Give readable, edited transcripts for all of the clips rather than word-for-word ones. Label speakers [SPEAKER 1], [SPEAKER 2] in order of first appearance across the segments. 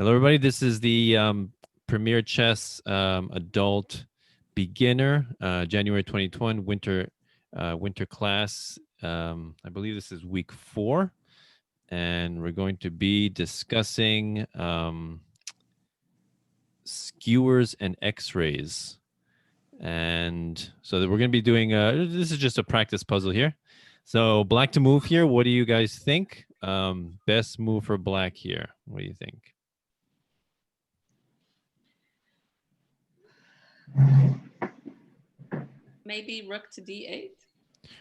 [SPEAKER 1] Hello, everybody. This is the Premier Chess Adult Beginner January 2020 winter class. I believe this is week 4, and we're going to be discussing skewers and X-rays. And so we're going to be doing. This is just a practice puzzle here. So black to move here. What do you guys think? Best move for black here. What do you think?
[SPEAKER 2] Maybe rook to d8.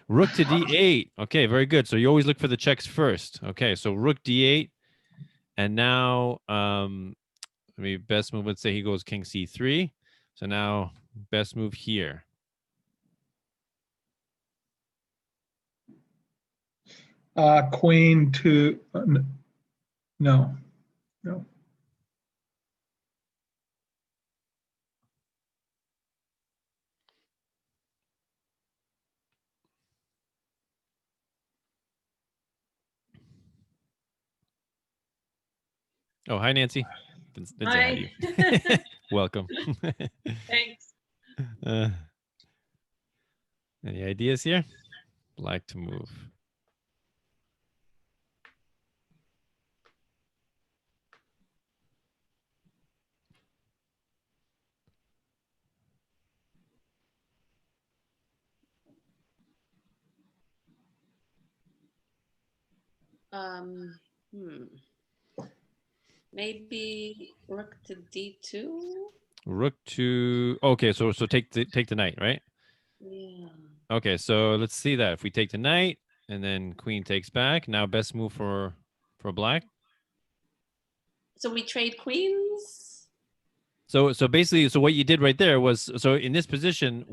[SPEAKER 1] Rook to d8. Okay, very good. So you always look for the checks first. Okay, so rook d8. And now, best move, let's say he goes king c3. So now, best move here.
[SPEAKER 3] Queen to, no.
[SPEAKER 1] Oh, hi, Nancy. Didn't say
[SPEAKER 2] Hi.
[SPEAKER 1] hi to you. Welcome.
[SPEAKER 2] Thanks.
[SPEAKER 1] Any ideas here? Black to move.
[SPEAKER 2] Maybe rook to d2.
[SPEAKER 1] Rook to, okay, so take the knight, right?
[SPEAKER 2] Yeah.
[SPEAKER 1] Okay, so let's see that. If we take the knight and then queen takes back, now best move for black.
[SPEAKER 2] So we trade queens.
[SPEAKER 1] So basically, so what you did right there was, so in this position,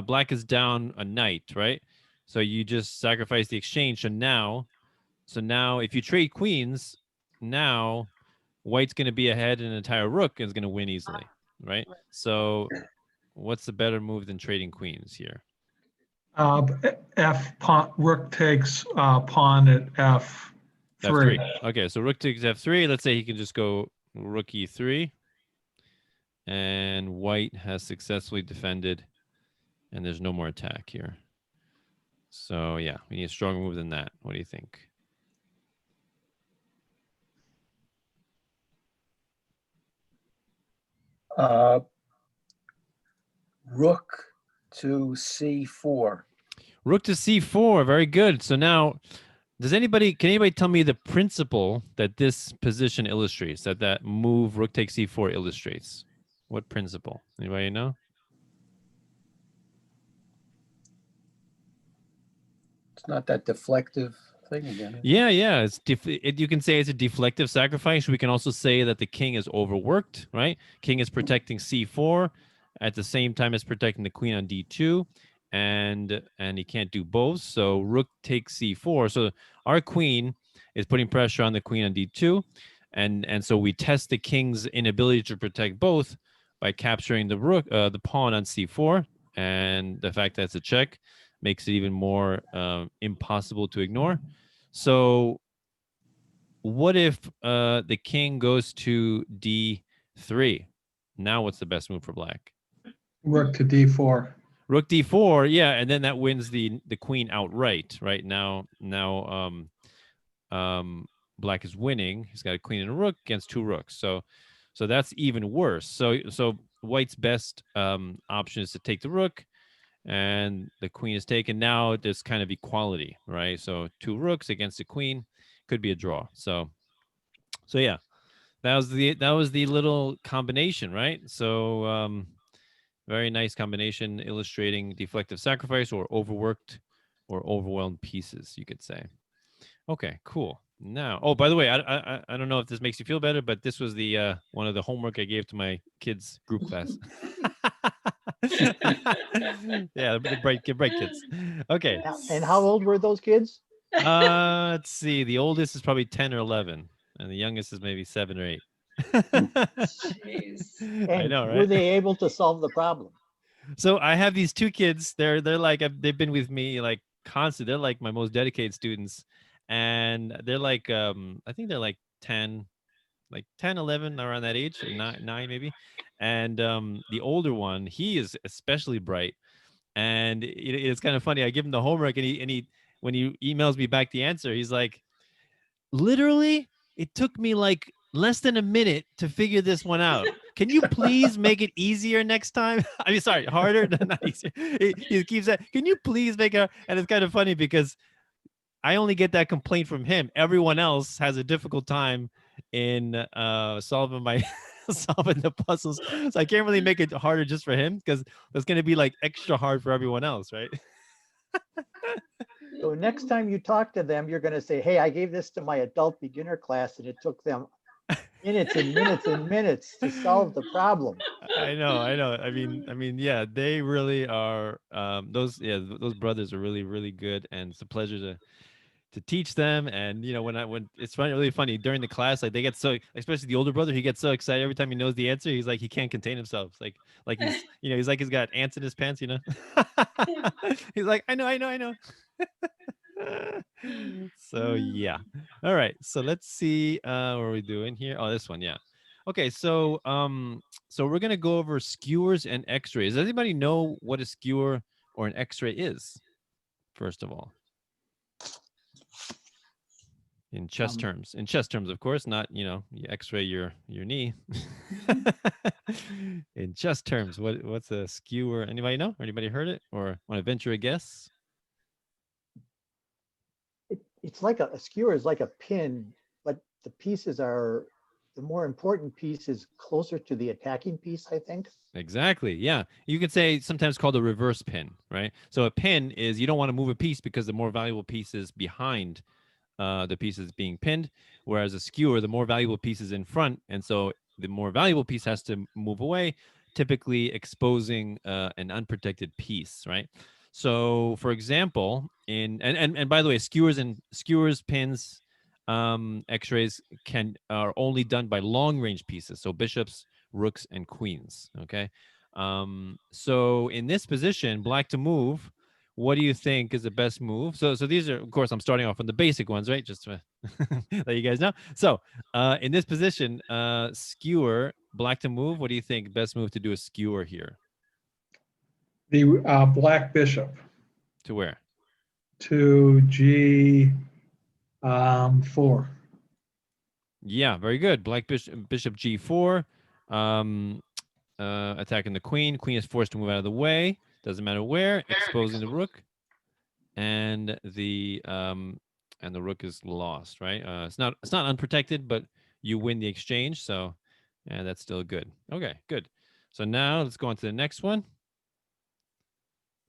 [SPEAKER 1] black is down a knight, right? So you just sacrifice the exchange. So now if you trade queens, now white's going to be ahead, and an entire rook is going to win easily, right? So what's the better move than trading queens here?
[SPEAKER 3] F pawn, rook takes pawn at F3.
[SPEAKER 1] F3. Okay, so rook takes F3. Let's say he can just go rook E3. And white has successfully defended, and there's no more attack here. So yeah, we need a stronger move than that. What do you think?
[SPEAKER 4] Rook to c4.
[SPEAKER 1] Rook to c4. Very good. So now, can anybody tell me the principle that this position illustrates, that move rook takes c4 illustrates? What principle? Anybody know?
[SPEAKER 4] It's not that deflective thing again.
[SPEAKER 1] Yeah. You can say it's a deflective sacrifice. We can also say that the king is overworked, right? King is protecting c4 at the same time as protecting the queen on d2, and he can't do both. So rook takes c4. So our queen is putting pressure on the queen on d2, and so we test the king's inability to protect both by capturing the pawn on c4, and the fact that it's a check makes it even more impossible to ignore. So what if the king goes to d3? Now what's the best move for black?
[SPEAKER 3] Rook to d4.
[SPEAKER 1] Rook d4, yeah, and then that wins the queen outright. Right now, black is winning. He's got a queen and a rook against 2 rooks. So that's even worse. So white's best option is to take the rook, and the queen is taken. Now there's kind of equality, right? So 2 rooks against a queen could be a draw. So yeah, that was the little combination, right? So very nice combination illustrating deflective sacrifice, or overworked or overwhelmed pieces, you could say. Okay, cool. Now, oh, by the way, I don't know if this makes you feel better, but this was the one of the homework I gave to my kids' group class. Yeah, the bright kids. Okay.
[SPEAKER 5] And how old were those kids?
[SPEAKER 1] Let's see. The oldest is probably 10 or 11, and the youngest is maybe 7 or 8.
[SPEAKER 2] Jeez.
[SPEAKER 1] I know, right?
[SPEAKER 5] Were they able to solve the problem?
[SPEAKER 1] So I have these 2 kids. They're like, they've been with me like constant. They're like my most dedicated students, and they're like I think they're like 10, like 10, 11, around that age, or nine maybe. And the older one, he is especially bright. And it's kind of funny. I give him the homework, and he when he emails me back the answer, he's like, literally, it took me like less than a minute to figure this one out. Can you please make it easier next time? I mean, sorry, harder, not easier. He keeps saying, can you please make it? And it's kind of funny because I only get that complaint from him. Everyone else has a difficult time in solving my solving the puzzles. So I can't really make it harder just for him because it's going to be like extra hard for everyone else, right?
[SPEAKER 5] So next time you talk to them, you're going to say, hey, I gave this to my adult beginner class and it took them minutes and minutes and minutes to solve the problem.
[SPEAKER 1] I know. I mean, yeah, they really are. Those brothers are really, really good, and it's a pleasure to teach them. And when it's funny, really funny during the class, like they get so, especially the older brother, he gets so excited every time he knows the answer. He's like, he can't contain himself. It's like he's he's like he's got ants in his pants. He's like, I know. So yeah. All right. So let's see what are we doing here. Oh, this one. Yeah. Okay. So so we're gonna go over skewers and x-rays. Does anybody know what a skewer or an x-ray is? First of all. In chess terms. In chess terms, of course, not, you x-ray your knee. In chess terms, what's a skewer? Anybody know? Or anybody heard it? Or want to venture a guess?
[SPEAKER 5] It's like a skewer is like a pin, but the pieces are, the more important piece is closer to the attacking piece, I think.
[SPEAKER 1] Exactly. Yeah. You could say sometimes called a reverse pin, right? So a pin is you don't want to move a piece because the more valuable piece is behind the pieces being pinned, whereas a skewer, the more valuable piece is in front, and so the more valuable piece has to move away, typically exposing an unprotected piece, right? So, for example, and by the way, skewers, pins, X-rays are only done by long range pieces, so bishops, rooks, and queens. Okay, so in this position, black to move. What do you think is the best move? So these are, of course, I'm starting off from the basic ones, right? Just to let you guys know. So in this position, skewer, black to move. What do you think? Best move to do a skewer here?
[SPEAKER 3] The black bishop
[SPEAKER 1] To where?
[SPEAKER 3] to G4.
[SPEAKER 1] Yeah, very good. Black bishop G4, attacking the queen. Queen is forced to move out of the way. Doesn't matter where, exposing the rook, and the rook is lost. Right? It's not unprotected, but you win the exchange. So, yeah, that's still good. Okay, good. So now let's go on to the next one.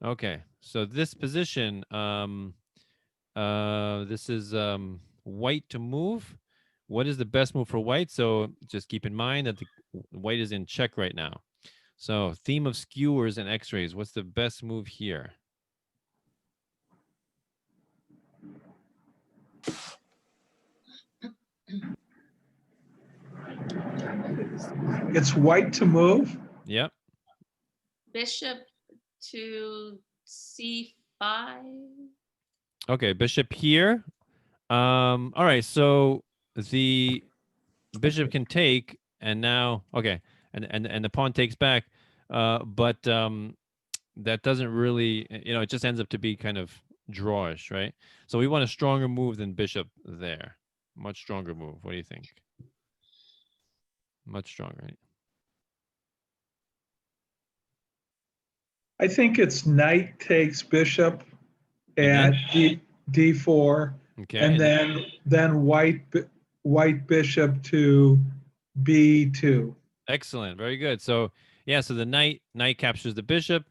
[SPEAKER 1] Okay, so this position, this is white to move. What is the best move for white? So just keep in mind that the white is in check right now. So theme of skewers and x-rays. What's the best move here?
[SPEAKER 3] It's white to move.
[SPEAKER 1] Yep.
[SPEAKER 2] Bishop to C5.
[SPEAKER 1] Okay, bishop here. All right, so the bishop can take, and now okay, and the pawn takes back, but that doesn't really, it just ends up to be kind of drawish, right? So we want a stronger move than bishop there. Much stronger move. What do you think? Much stronger. Right?
[SPEAKER 3] I think it's knight takes bishop at D4,
[SPEAKER 1] Okay.
[SPEAKER 3] and then white bishop to B2.
[SPEAKER 1] Excellent. Very good. So yeah, so the knight captures the bishop,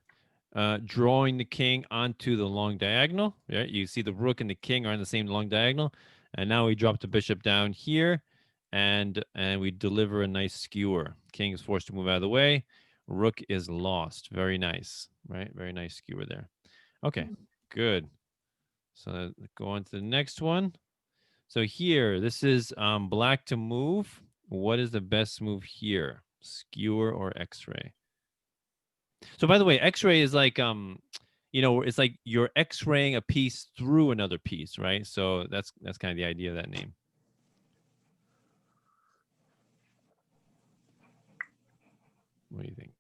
[SPEAKER 1] drawing the king onto the long diagonal. Right? You see the rook and the king are on the same long diagonal. And now we drop the bishop down here, and we deliver a nice skewer. King is forced to move out of the way. Rook is lost. Very nice, right? Very nice skewer there. Okay, good. So go on to the next one. So here, this is black to move. What is the best move here? Skewer or x-ray? So by the way, x-ray is like it's like you're x-raying a piece through another piece, right? So that's kind of the idea of that name. What do you think?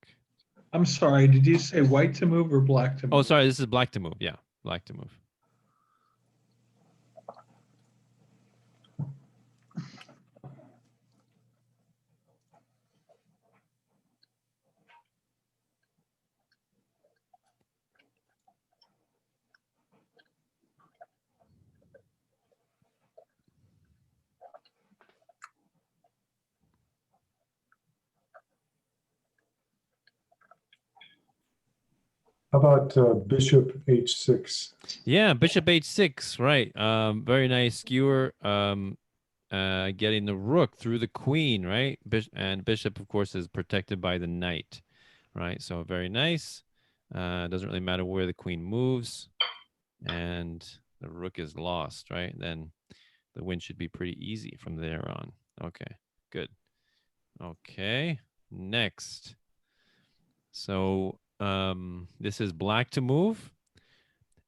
[SPEAKER 3] I'm sorry, did you say white to move or black to move?
[SPEAKER 1] Oh, sorry, this is black to move. Yeah, black to move.
[SPEAKER 6] How about bishop h6?
[SPEAKER 1] Yeah, bishop h6, right. Very nice skewer. Getting the rook through the queen, right? And bishop, of course, is protected by the knight, right? So very nice. Doesn't really matter where the queen moves, and the rook is lost, right? Then the win should be pretty easy from there on. Okay, good. Okay, next. So this is black to move.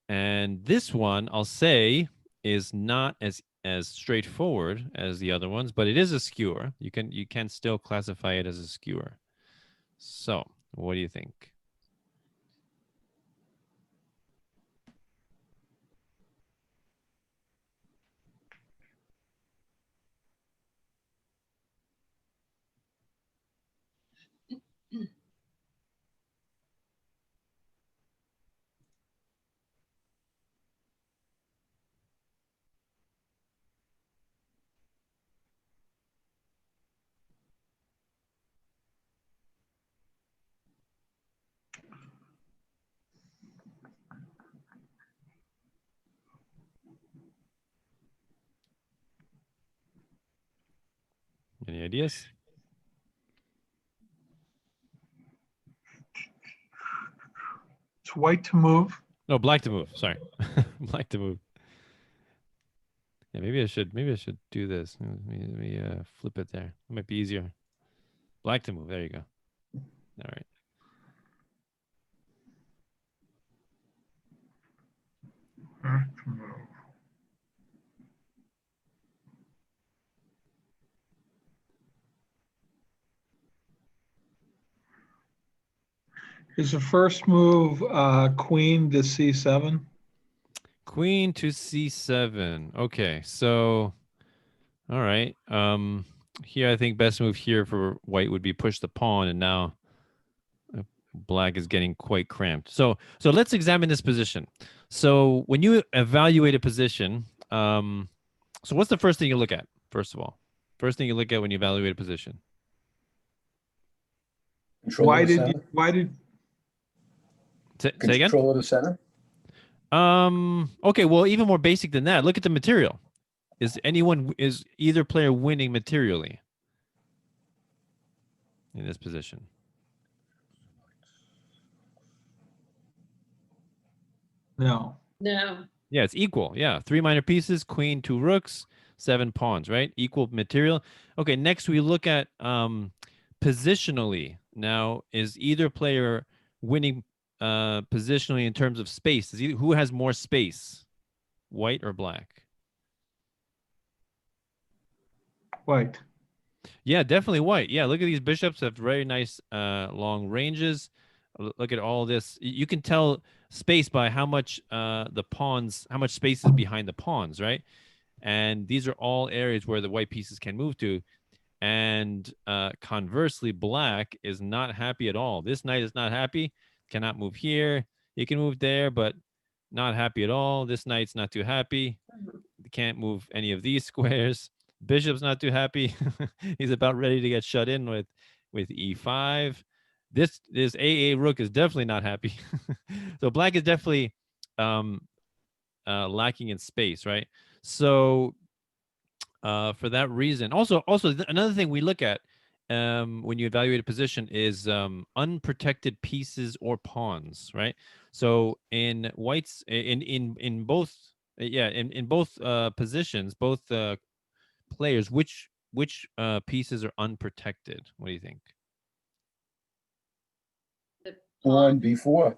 [SPEAKER 1] And this one, I'll say, is not as straightforward as the other ones, but it is a skewer. You can still classify it as a skewer. So, what do you think? Any ideas?
[SPEAKER 3] It's white to move.
[SPEAKER 1] No, black to move. Sorry, black to move. Yeah, maybe I should do this. Let me flip it there. It might be easier. Black to move. There you go. All right.
[SPEAKER 3] Black to move. Is the first move queen to c7?
[SPEAKER 1] Queen to c7. Okay, so all right. Here I think best move here for white would be push the pawn, and now black is getting quite cramped. So let's examine this position. So when you evaluate a position, so what's the first thing you look at? First of all, first thing you look at when you evaluate a position.
[SPEAKER 4] Control
[SPEAKER 3] Why
[SPEAKER 4] of the
[SPEAKER 3] did
[SPEAKER 4] center?
[SPEAKER 1] Say again.
[SPEAKER 4] Control of the center?
[SPEAKER 1] Okay, well, even more basic than that, look at the material. Is either player winning materially in this position?
[SPEAKER 3] No.
[SPEAKER 2] No.
[SPEAKER 1] Yeah, it's equal. Yeah, 3 minor pieces, queen, 2 rooks, 7 pawns, right? Equal material. Okay, next we look at positionally. Now, is either player winning positionally in terms of space? Who has more space, white or black?
[SPEAKER 3] White.
[SPEAKER 1] Yeah, definitely white. Yeah, look at these bishops have very nice long ranges. Look at all this. You can tell space by how much the pawns, how much space is behind the pawns, right? And these are all areas where the white pieces can move to. And conversely, black is not happy at all. This knight is not happy, cannot move here. He can move there, but not happy at all. This knight's not too happy. Can't move any of these squares. Bishop's not too happy. He's about ready to get shut in with e5. This AA rook is definitely not happy. So black is definitely lacking in space, right? So for that reason, also another thing we look at when you evaluate a position is unprotected pieces or pawns, right? So in whites, in both, in both positions, both players, which pieces are unprotected? What do you think?
[SPEAKER 2] The
[SPEAKER 4] Pawn
[SPEAKER 2] pawn.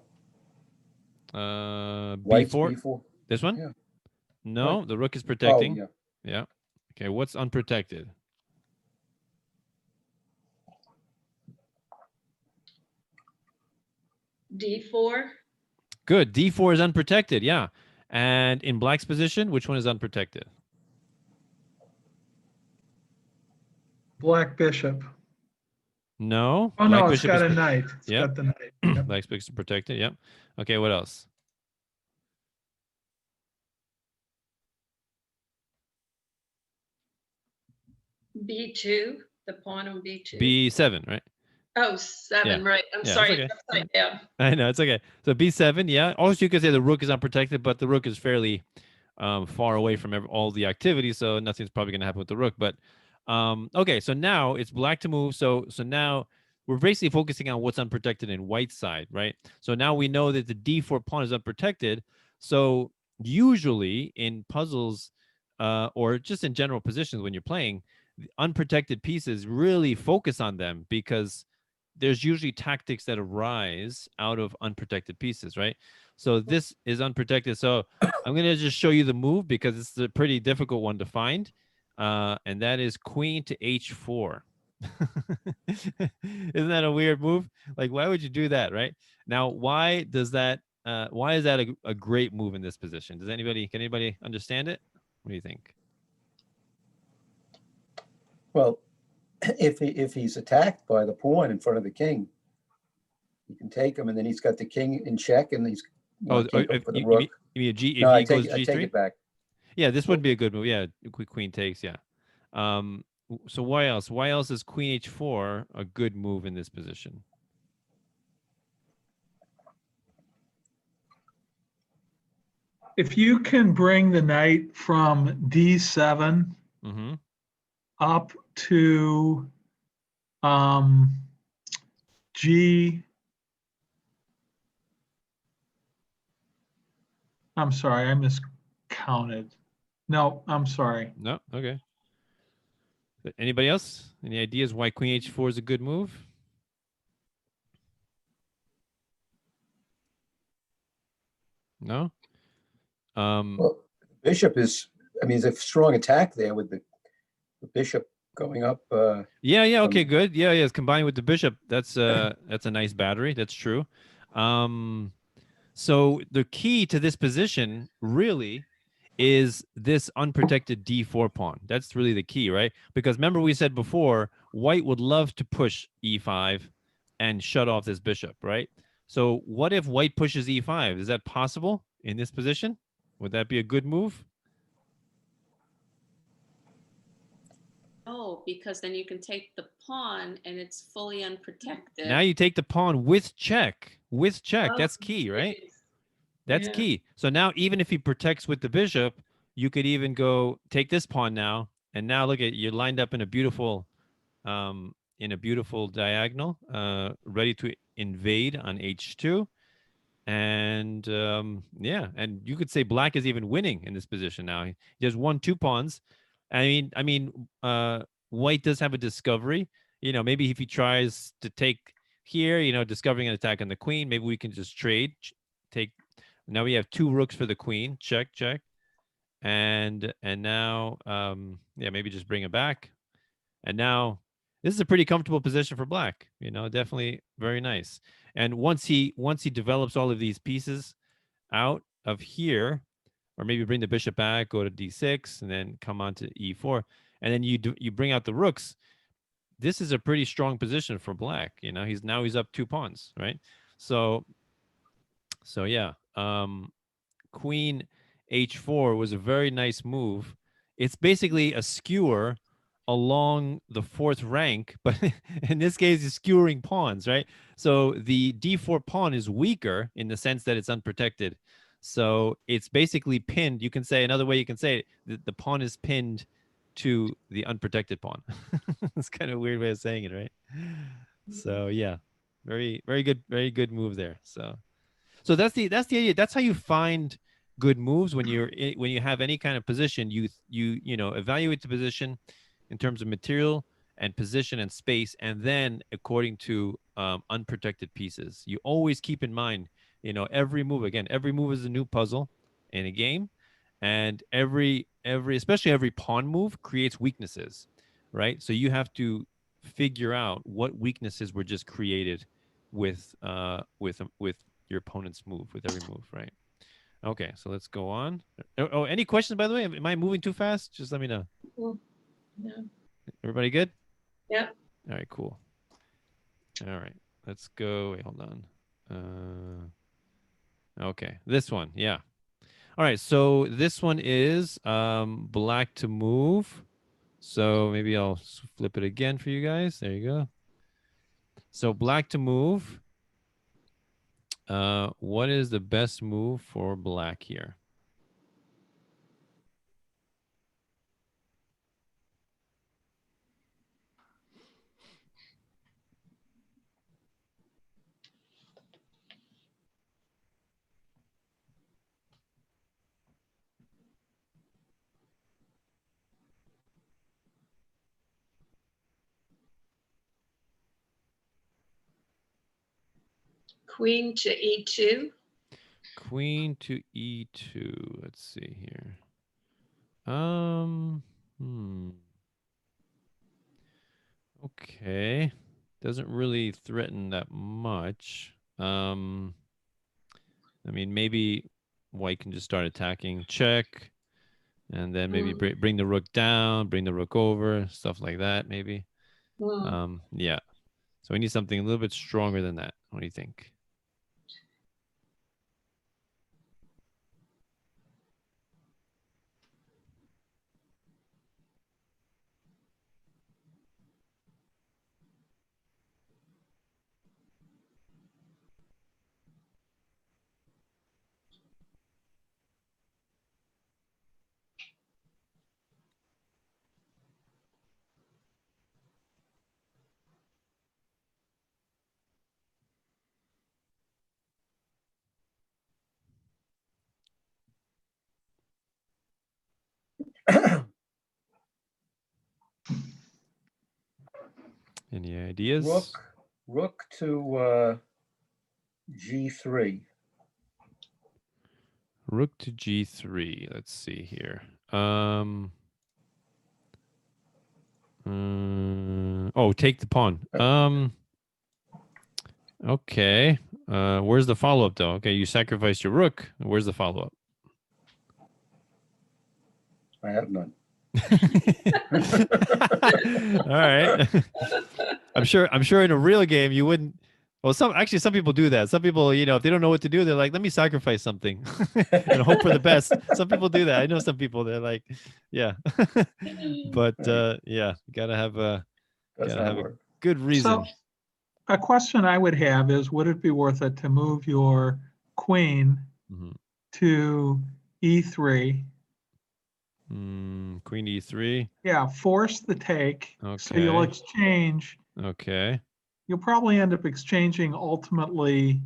[SPEAKER 4] B4. White's
[SPEAKER 1] B4.
[SPEAKER 4] B4.
[SPEAKER 1] This one?
[SPEAKER 4] Yeah.
[SPEAKER 1] No, the rook is
[SPEAKER 4] Oh,
[SPEAKER 1] protecting.
[SPEAKER 4] yeah.
[SPEAKER 1] Yeah. Okay, what's unprotected?
[SPEAKER 2] D4.
[SPEAKER 1] Good. D4 is unprotected. Yeah. And in black's position, which one is unprotected?
[SPEAKER 3] Black bishop.
[SPEAKER 1] No.
[SPEAKER 3] Oh,
[SPEAKER 1] Black
[SPEAKER 3] no, it's
[SPEAKER 1] bishop
[SPEAKER 3] got
[SPEAKER 1] is
[SPEAKER 3] a knight. It's
[SPEAKER 1] Yep.
[SPEAKER 3] got the knight. Yep.
[SPEAKER 1] Black bishop is protected. Yep. Okay. What else?
[SPEAKER 2] B2. The pawn on B2.
[SPEAKER 1] B7, right?
[SPEAKER 2] Oh, 7,
[SPEAKER 1] Yeah.
[SPEAKER 2] right. I'm
[SPEAKER 1] Yeah, it's
[SPEAKER 2] sorry.
[SPEAKER 1] okay.
[SPEAKER 2] It's upside down.
[SPEAKER 1] I know it's okay. So B7, yeah. Also, you could say the rook is unprotected, but the rook is fairly far away from all the activity, so nothing's probably going to happen with the rook. But okay, so now it's black to move. So now we're basically focusing on what's unprotected in white side, right? So now we know that the D4 pawn is unprotected. So usually in puzzles or just in general positions when you're playing, the unprotected pieces really focus on them because there's usually tactics that arise out of unprotected pieces, right? So this is unprotected. So I'm going to just show you the move because it's a pretty difficult one to find. And that is queen to h4. Isn't that a weird move? Like, why would you do that, right? Now, why is that a great move in this position? Can anybody understand it? What do you think?
[SPEAKER 4] Well, if he's attacked by the pawn in front of the king, you can take him, and then he's got the king in check, and he's take him for the rook.
[SPEAKER 1] You mean if
[SPEAKER 4] No,
[SPEAKER 1] he goes
[SPEAKER 4] I take
[SPEAKER 1] G3?
[SPEAKER 4] it back.
[SPEAKER 1] Yeah, this would be a good move. Yeah, queen takes. Yeah. So why else? Why else is queen h4 a good move in this position?
[SPEAKER 3] If you can bring the knight from D7
[SPEAKER 1] Mm-hmm.
[SPEAKER 3] up to G. I'm sorry, I miscounted. No, I'm sorry.
[SPEAKER 1] No. Okay. Anybody else? Any ideas why queen h4 is a good move? No.
[SPEAKER 4] Well, bishop is, I mean, there's a strong attack there with the bishop going up.
[SPEAKER 1] Yeah. Okay.
[SPEAKER 4] from-
[SPEAKER 1] Good. Yeah. It's combined with the bishop. That's a nice battery. That's true. So the key to this position really is this unprotected d4 pawn. That's really the key, right? Because remember we said before, white would love to push e5 and shut off this bishop, right? So what if white pushes e5? Is that possible in this position? Would that be a good move?
[SPEAKER 2] Oh, because then you can take the pawn and it's fully unprotected.
[SPEAKER 1] Now you take the pawn with check. With check.
[SPEAKER 2] Oh,
[SPEAKER 1] That's key, right?
[SPEAKER 2] geez.
[SPEAKER 1] That's
[SPEAKER 2] Yeah.
[SPEAKER 1] key. So now even if he protects with the bishop, you could even go take this pawn now. And now look at you're lined up in a beautiful diagonal, ready to invade on h2. And yeah, and you could say black is even winning in this position now. He just won 2 pawns. White does have a discovery. Maybe if he tries to take here, discovering an attack on the queen, maybe we can just trade. Take. Now we have 2 rooks for the queen. Check. And now, yeah, maybe just bring it back. And now this is a pretty comfortable position for black. Definitely very nice. And once he develops all of these pieces out of here, or maybe bring the bishop back, go to d6, and then come on to e4, and then you bring out the rooks. This is a pretty strong position for black. He's up 2 pawns, right? So yeah, queen h4 was a very nice move. It's basically a skewer along the 4th rank, but in this case, it's skewering pawns, right? So the d4 pawn is weaker in the sense that it's unprotected. So it's basically pinned. You can say another way you can say it, the pawn is pinned to the unprotected pawn. It's kind of a weird way of saying it, right? So yeah, very good move there. So that's the idea. That's how you find good moves when you have any kind of position. You evaluate the position in terms of material and position and space, and then according to unprotected pieces. You always keep in mind, every move. Again, every move is a new puzzle in a game, and especially every pawn move creates weaknesses, right? So you have to figure out what weaknesses were just created with your opponent's move, with every move, right? Okay, so let's go on. Oh, any questions, by the way? Am I moving too fast? Just let me know.
[SPEAKER 2] Well, no.
[SPEAKER 1] Everybody good?
[SPEAKER 2] Yep.
[SPEAKER 1] All right, cool. All right, let's go. Wait, hold on. Okay, this one, yeah. All right, so this one is black to move. So maybe I'll flip it again for you guys. There you go. So black to move. What is the best move for black here?
[SPEAKER 2] Queen to E2.
[SPEAKER 1] Queen to E2. Let's see here. Okay. Doesn't really threaten that much. I mean, maybe white can just start attacking, check, and then maybe bring the rook down, bring the rook over, stuff like that, maybe. Yeah. So we need something a little bit stronger than that. What do you think? Any ideas?
[SPEAKER 4] Rook to G3.
[SPEAKER 1] Rook to G3. Let's see here. Oh, take the pawn. Okay. Where's the follow-up though? Okay, you sacrificed your rook. Where's the follow-up?
[SPEAKER 4] I have none.
[SPEAKER 1] All right. I'm sure in a real game you wouldn't. Well, some people do that. Some people, if they don't know what to do, they're like, let me sacrifice something and hope for the best. Some people do that. I know some people, they're like, yeah. But yeah, gotta have a good reason.
[SPEAKER 3] So a question I would have is, would it be worth it to move your queen to E3?
[SPEAKER 1] Queen E3.
[SPEAKER 3] Yeah, force the take.
[SPEAKER 1] Okay.
[SPEAKER 3] So you'll exchange.
[SPEAKER 1] Okay.
[SPEAKER 3] You'll probably end up exchanging ultimately.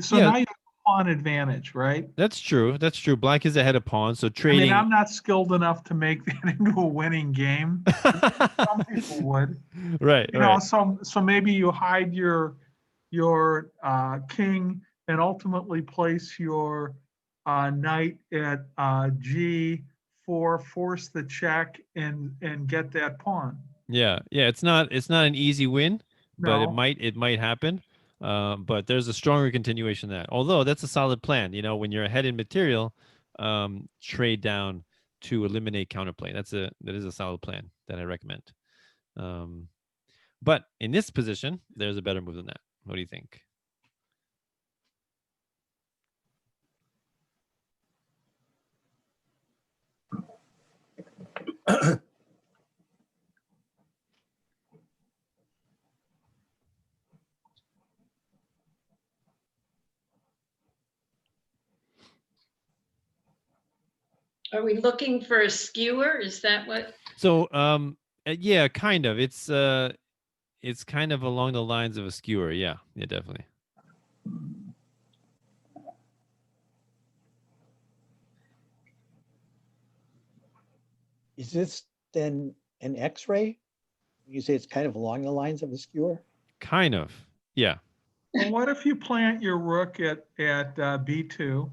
[SPEAKER 3] So
[SPEAKER 1] Yeah.
[SPEAKER 3] now you have a pawn advantage, right?
[SPEAKER 1] That's true. That's true. Black is ahead of pawn, so trading.
[SPEAKER 3] I mean, I'm not skilled enough to make that into a winning game. Some people would.
[SPEAKER 1] Right.
[SPEAKER 3] Right. So maybe you hide your king and ultimately place your knight at G4, force the check, and get that pawn.
[SPEAKER 1] Yeah. It's not an easy win, but
[SPEAKER 3] No.
[SPEAKER 1] it might happen. But there's a stronger continuation of that. Although that's a solid plan. When you're ahead in material, trade down to eliminate counterplay. That is a solid plan that I recommend. But in this position, there's a better move than that. What do you think?
[SPEAKER 2] Are we looking for a skewer? Is that what?
[SPEAKER 1] So, yeah, kind of. It's kind of along the lines of a skewer. Yeah, definitely.
[SPEAKER 5] Is this then an X-ray? You say it's kind of along the lines of a skewer?
[SPEAKER 1] Kind of. Yeah.
[SPEAKER 3] Well, what if you plant your rook at B2?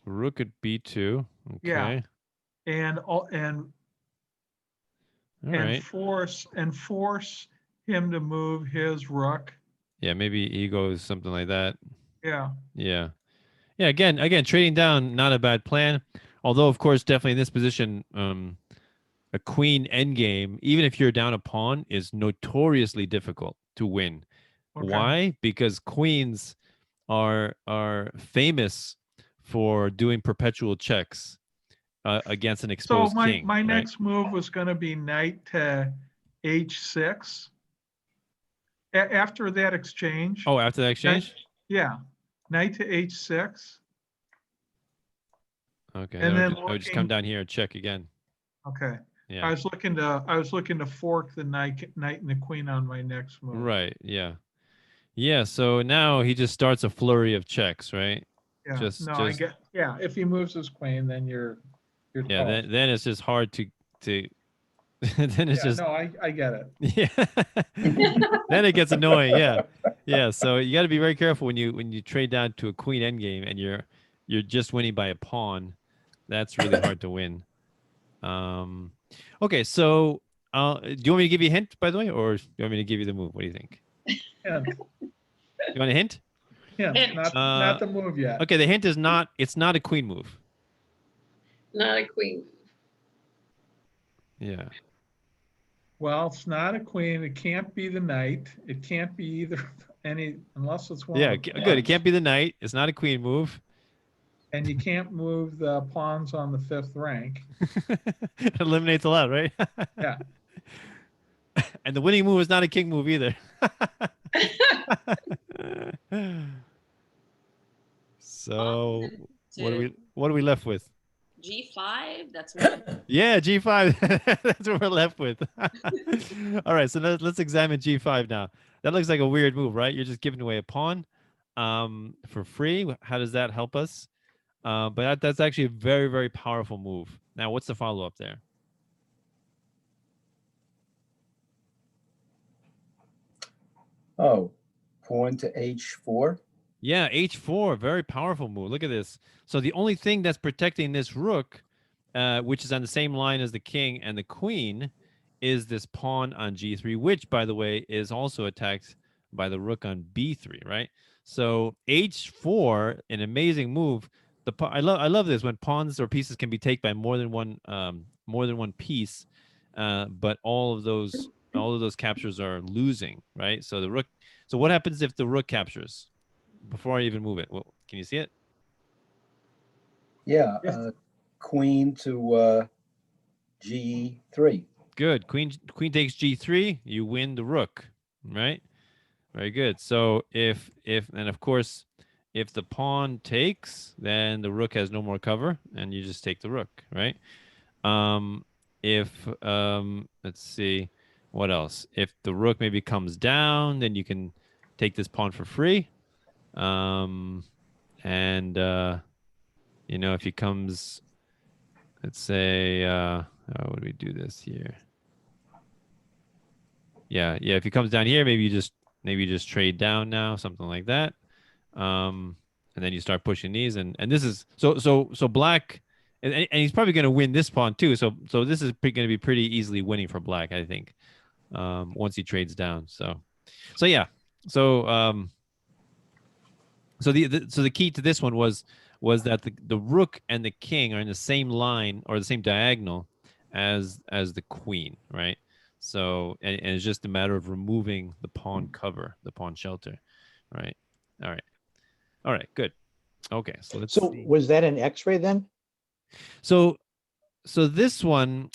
[SPEAKER 1] Rook at B2. Okay.
[SPEAKER 3] Yeah. And
[SPEAKER 1] All right.
[SPEAKER 3] force him to move his rook.
[SPEAKER 1] Yeah, maybe he goes something like that.
[SPEAKER 3] Yeah.
[SPEAKER 1] Yeah. Yeah, again, trading down, not a bad plan. Although, of course, definitely in this position, a queen endgame, even if you're down a pawn, is notoriously difficult to win.
[SPEAKER 3] Okay.
[SPEAKER 1] Why? Because queens are famous for doing perpetual checks against an
[SPEAKER 3] So
[SPEAKER 1] exposed king.
[SPEAKER 3] my
[SPEAKER 1] right?
[SPEAKER 3] next move was going to be knight to h6. After that exchange,
[SPEAKER 1] Oh, after that exchange.
[SPEAKER 3] yeah, knight to h6,
[SPEAKER 1] Okay,
[SPEAKER 3] and then
[SPEAKER 1] I would just come
[SPEAKER 3] looking.
[SPEAKER 1] down here and check again.
[SPEAKER 3] Okay,
[SPEAKER 1] Yeah.
[SPEAKER 3] I was looking to fork the knight and the queen on my next move.
[SPEAKER 1] Right. Yeah. Yeah. So now he just starts a flurry of checks, right?
[SPEAKER 3] Yeah.
[SPEAKER 1] Just
[SPEAKER 3] No, I get. Yeah, if he moves his queen, then you're
[SPEAKER 1] yeah.
[SPEAKER 3] toast.
[SPEAKER 1] Then it's just hard to then it's
[SPEAKER 3] Yeah.
[SPEAKER 1] just
[SPEAKER 3] No, I get it.
[SPEAKER 1] yeah. Then it gets annoying. Yeah. Yeah. So you got to be very careful when you trade down to a queen endgame and you're just winning by a pawn. That's really hard to win. Okay. So do you want me to give you a hint, by the way, or do you want me to give you the move? What do you think?
[SPEAKER 3] Yeah.
[SPEAKER 1] You want a hint?
[SPEAKER 3] Yeah.
[SPEAKER 2] Hint.
[SPEAKER 3] Not the move yet.
[SPEAKER 1] Okay. The hint is it's not a queen move.
[SPEAKER 2] Not a queen.
[SPEAKER 1] Yeah.
[SPEAKER 3] Well, it's not a queen. It can't be the knight. It can't be either unless it's one.
[SPEAKER 1] Yeah.
[SPEAKER 3] of the
[SPEAKER 1] Good. It
[SPEAKER 3] pawns.
[SPEAKER 1] can't be the knight. It's not a queen move.
[SPEAKER 3] And you can't move the pawns on the 5th rank.
[SPEAKER 1] Eliminates a lot, right?
[SPEAKER 3] Yeah.
[SPEAKER 1] And the winning move is not a king move either. So what are we left with?
[SPEAKER 2] G5. That's one.
[SPEAKER 1] Yeah, G5. That's what we're left with. All right, so let's examine G5 now. That looks like a weird move, right? You're just giving away a pawn for free. How does that help us? But that's actually a very, very powerful move. Now, what's the follow-up there?
[SPEAKER 4] Oh, pawn to h4.
[SPEAKER 1] Yeah, h4, very powerful move. Look at this. So the only thing that's protecting this rook, which is on the same line as the king and the queen, is this pawn on g3, which, by the way, is also attacked by the rook on b3, right? So h4, an amazing move. I love this when pawns or pieces can be taken by more than one piece, but all of those captures are losing, right? So the rook. So what happens if the rook captures? Before I even move it, well, can you see it?
[SPEAKER 4] Yeah,
[SPEAKER 3] Yes.
[SPEAKER 4] queen to g3.
[SPEAKER 1] Good. Queen takes g3. You win the rook, right? Very good. So if and of course, if the pawn takes, then the rook has no more cover, and you just take the rook, right? If let's see, what else? If the rook maybe comes down, then you can take this pawn for free. And if he comes, let's say, how would we do this here? Yeah, if he comes down here, maybe you just trade down now, something like that. And then you start pushing these, and this is so black, and he's probably going to win this pawn too. So this is going to be pretty easily winning for black, I think. Once he trades down, so yeah, So the key to this one was that the rook and the king are in the same line or the same diagonal as the queen, right? So and it's just a matter of removing the pawn cover, the pawn shelter, right? All right, good. Okay, so let's
[SPEAKER 5] So
[SPEAKER 1] see.
[SPEAKER 5] was that an X-ray then?
[SPEAKER 1] So this one,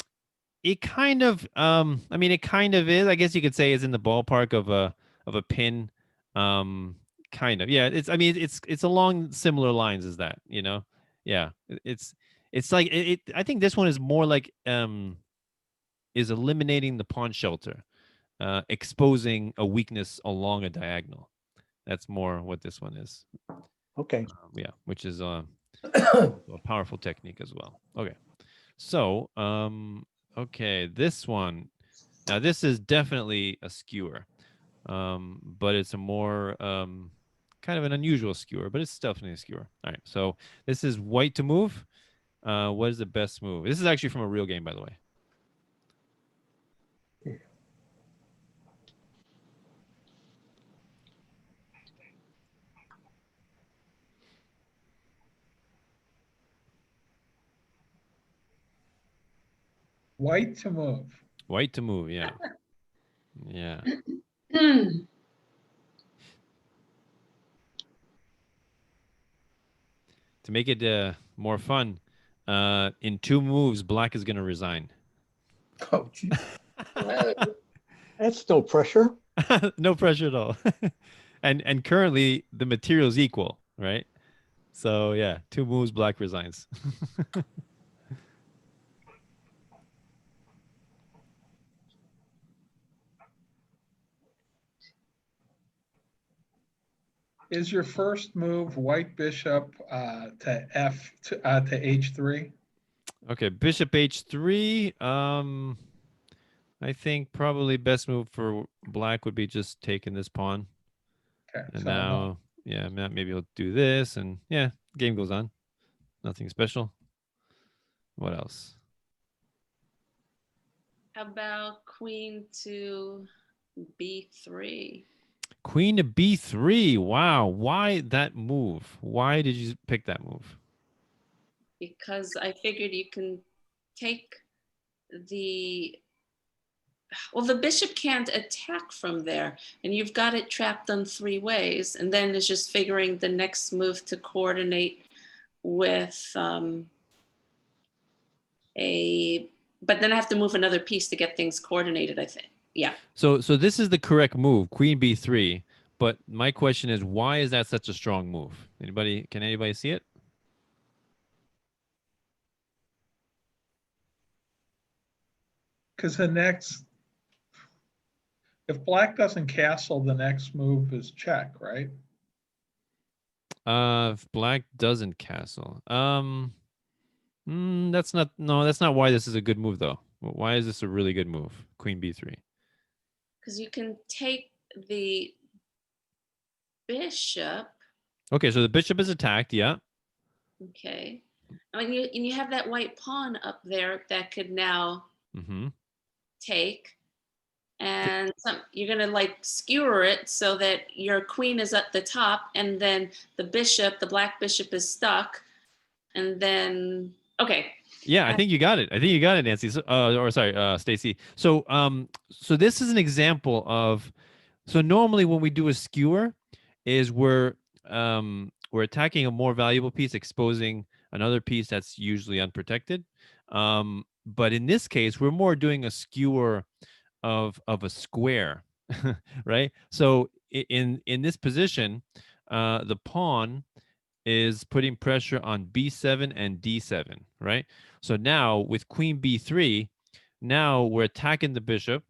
[SPEAKER 1] it kind of it kind of is. I guess you could say it's in the ballpark of a pin. Kind of. Yeah, it's along similar lines as that, Yeah. It's like I think this one is more like is eliminating the pawn shelter, exposing a weakness along a diagonal. That's more what this one is.
[SPEAKER 5] Okay.
[SPEAKER 1] Yeah, which is a powerful technique as well. Okay. So, okay, this one. Now this is definitely a skewer. But it's a more kind of an unusual skewer, but it's definitely a skewer. All right, so this is white to move. What is the best move? This is actually from a real game, by the way.
[SPEAKER 3] White to move.
[SPEAKER 1] White to move. Yeah. Yeah. To make it more fun, in 2 moves, black is going to resign.
[SPEAKER 4] Oh, gee.
[SPEAKER 5] That's no pressure.
[SPEAKER 1] No pressure at all. And currently the material is equal, right? So yeah, 2 moves, black resigns.
[SPEAKER 3] Is your first move white bishop to h3?
[SPEAKER 1] Okay, bishop h3. I think probably best move for black would be just taking this pawn.
[SPEAKER 3] Okay,
[SPEAKER 1] And
[SPEAKER 3] so
[SPEAKER 1] now, yeah, maybe he'll do this, and yeah, game goes on. Nothing special. What else?
[SPEAKER 2] How about queen to b3?
[SPEAKER 1] Queen to b3. Wow, why that move? Why did you pick that move?
[SPEAKER 2] Because I figured you can take the, well, the bishop can't attack from there, and you've got it trapped on 3 ways, and then it's just figuring the next move to coordinate with but then I have to move another piece to get things coordinated, I think. Yeah.
[SPEAKER 1] So this is the correct move, queen b3. But my question is, why is that such a strong move? Can anybody see it?
[SPEAKER 3] because if black doesn't castle, the next move is check, right?
[SPEAKER 1] If black doesn't castle. That's not why this is a good move though. Why is this a really good move? Queen b3.
[SPEAKER 2] Because you can take the bishop.
[SPEAKER 1] Okay, so the bishop is attacked, yeah.
[SPEAKER 2] Okay. I mean, you have that white pawn up there that could now
[SPEAKER 1] Mm-hmm.
[SPEAKER 2] take. And you're going to like skewer it so that your queen is at the top, and then the black bishop is stuck. And then, okay.
[SPEAKER 1] Yeah, I think you got it. Nancy. Stacy. So this is an example of. So normally when we do a skewer, is we're attacking a more valuable piece, exposing another piece that's usually unprotected. But in this case, we're more doing a skewer of a square, right? So in this position, the pawn is putting pressure on b7 and d7, right? So now with queen b3, now we're attacking the bishop,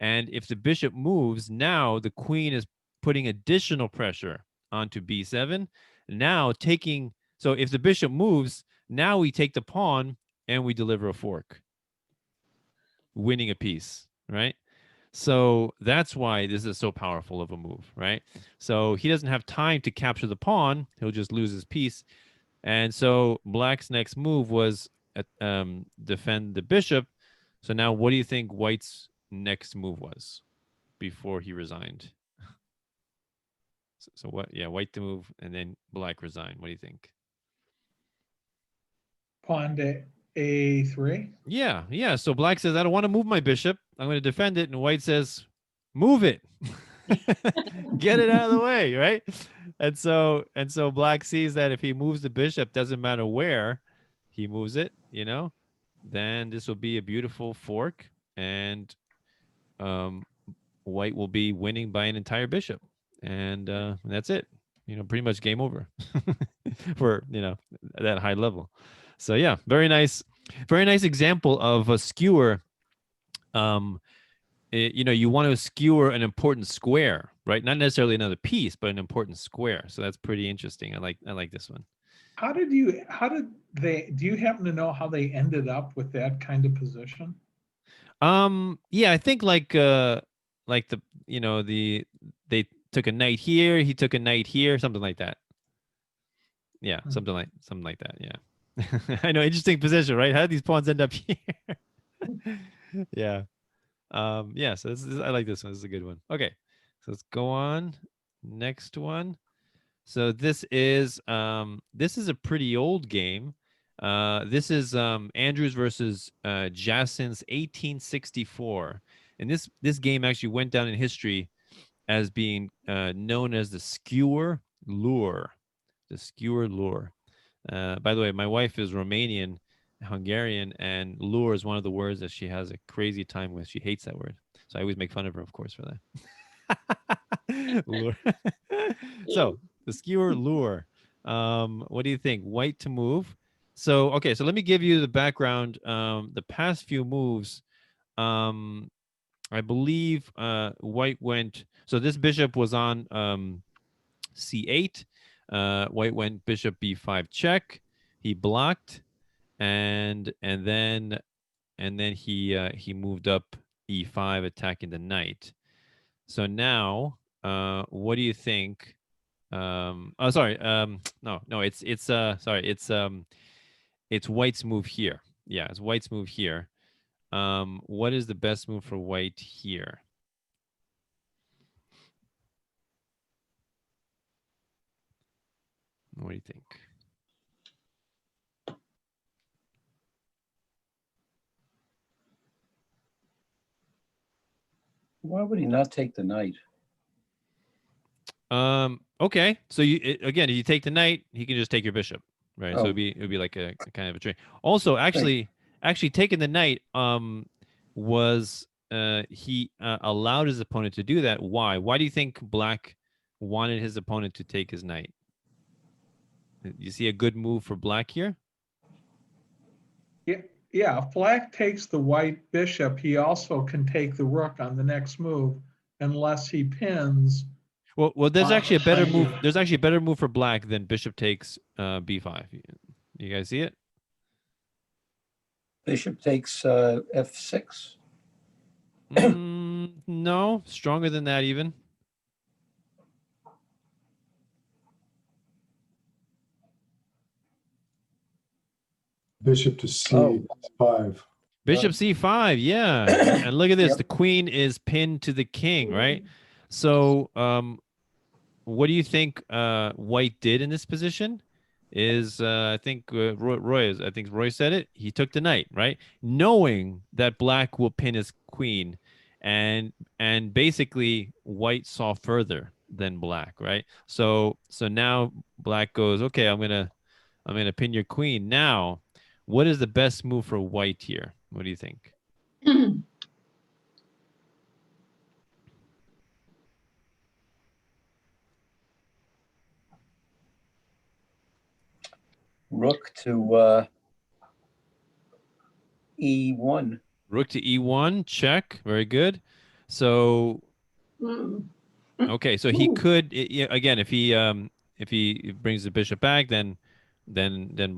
[SPEAKER 1] and if the bishop moves, now the queen is putting additional pressure onto b7. Now so if the bishop moves, now we take the pawn and we deliver a fork, winning a piece, right? So that's why this is so powerful of a move, right? So he doesn't have time to capture the pawn. He'll just lose his piece. And so black's next move was defend the bishop. So now what do you think white's next move was before he resigned? So what? Yeah, white to move and then black resign. What do you think?
[SPEAKER 3] Pawn to a3.
[SPEAKER 1] Yeah. So black says, I don't want to move my bishop. I'm going to defend it. And white says, move it. Get it out of the way, right? And so black sees that if he moves the bishop, doesn't matter where he moves it, then this will be a beautiful fork, and white will be winning by an entire bishop. And that's it. Pretty much game over for, that high level. So yeah, very nice example of a skewer. You want to skewer an important square, right? Not necessarily another piece, but an important square. So that's pretty interesting. I like this one.
[SPEAKER 3] Do you happen to know how they ended up with that kind of position?
[SPEAKER 1] Yeah, I think they took a knight here, he took a knight here, something like that. Yeah, something like that. Yeah. I know, interesting position, right? How did these pawns end up here? Yeah. Yeah, so I like this one. This is a good one. Okay. So let's go on. Next one. So this is a pretty old game. This is Andrews versus Jackson's 1864. And this game actually went down in history as being known as the skewer lure. The skewer lure. By the way, my wife is Romanian, Hungarian, and lure is one of the words that she has a crazy time with. She hates that word. So I always make fun of her, of course, for that. Lure. So the skewer lure. What do you think? White to move. So, okay, so let me give you the background. The past few moves, I believe white went, so this bishop was on c8. White went bishop b5 check. He blocked, and then he moved up e5, attacking the knight. So now, what do you think? Oh, sorry. No, it's sorry, it's white's move here. Yeah, it's white's move here. What is the best move for white here? What do you think?
[SPEAKER 4] Why would he not take the knight?
[SPEAKER 1] Okay, so again, if you take the knight, he can just take your bishop, right? So
[SPEAKER 4] Oh.
[SPEAKER 1] it'd be like a kind of a trade. Also, actually taking the knight was he allowed his opponent to do that. Why? Why do you think black wanted his opponent to take his knight? You see a good move for black here?
[SPEAKER 3] Yeah, if black takes the white bishop, he also can take the rook on the next move unless he pins.
[SPEAKER 1] Well, there's actually a better
[SPEAKER 3] on
[SPEAKER 1] move.
[SPEAKER 3] you.
[SPEAKER 1] There's actually a better move for black than bishop takes b5. You guys see it?
[SPEAKER 4] Bishop takes f6.
[SPEAKER 1] No, stronger than that even.
[SPEAKER 6] Bishop to c5.
[SPEAKER 1] Bishop c5, yeah. And look at this.
[SPEAKER 4] Yep.
[SPEAKER 1] The queen is pinned to the king, right? So what do you think white did in this position? Is I think Roy said it. He took the knight, right? Knowing that black will pin his queen, and basically white saw further than black, right? So now black goes, okay, I'm gonna pin your queen. Now, what is the best move for white here? What do you think?
[SPEAKER 4] Rook to e1.
[SPEAKER 1] Rook to e1, check. Very good. So, okay, so he could again if he brings the bishop back, then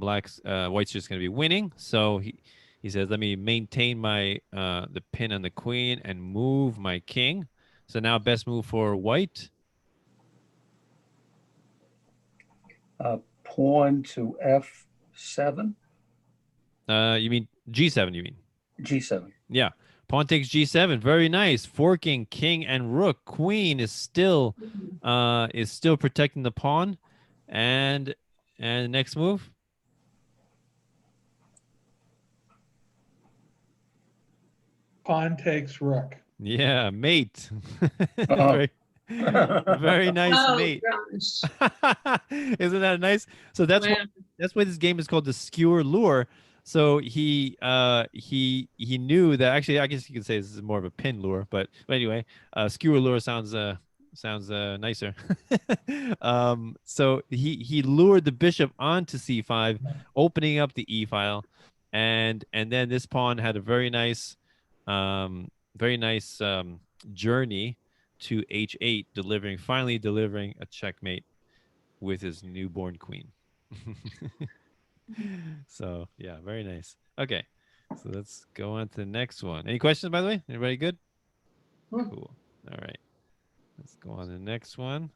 [SPEAKER 1] black's white's just going to be winning. So he says, let me maintain my the pin on the queen and move my king. So now best move for white.
[SPEAKER 4] Pawn to f7.
[SPEAKER 1] You mean g7? You mean
[SPEAKER 4] G7.
[SPEAKER 1] yeah? Pawn takes g7. Very nice. Forking king and rook. Queen is still protecting the pawn. And next move.
[SPEAKER 3] Pawn takes rook.
[SPEAKER 1] Yeah, mate.
[SPEAKER 4] Oh.
[SPEAKER 1] very, very nice,
[SPEAKER 2] Oh,
[SPEAKER 1] mate.
[SPEAKER 2] gosh.
[SPEAKER 1] Isn't that nice? So that's
[SPEAKER 2] Wow.
[SPEAKER 1] why this game is called the skewer lure. So he knew that, actually I guess you could say this is more of a pin lure, but anyway, skewer lure sounds nicer. So he lured the bishop onto c5, opening up the e file, and then this pawn had a very nice journey to h8, finally delivering a checkmate with his newborn queen. So yeah, very nice. Okay, so let's go on to the next one. Any questions, by the way? Everybody good? Cool. All right, let's go on to the next one.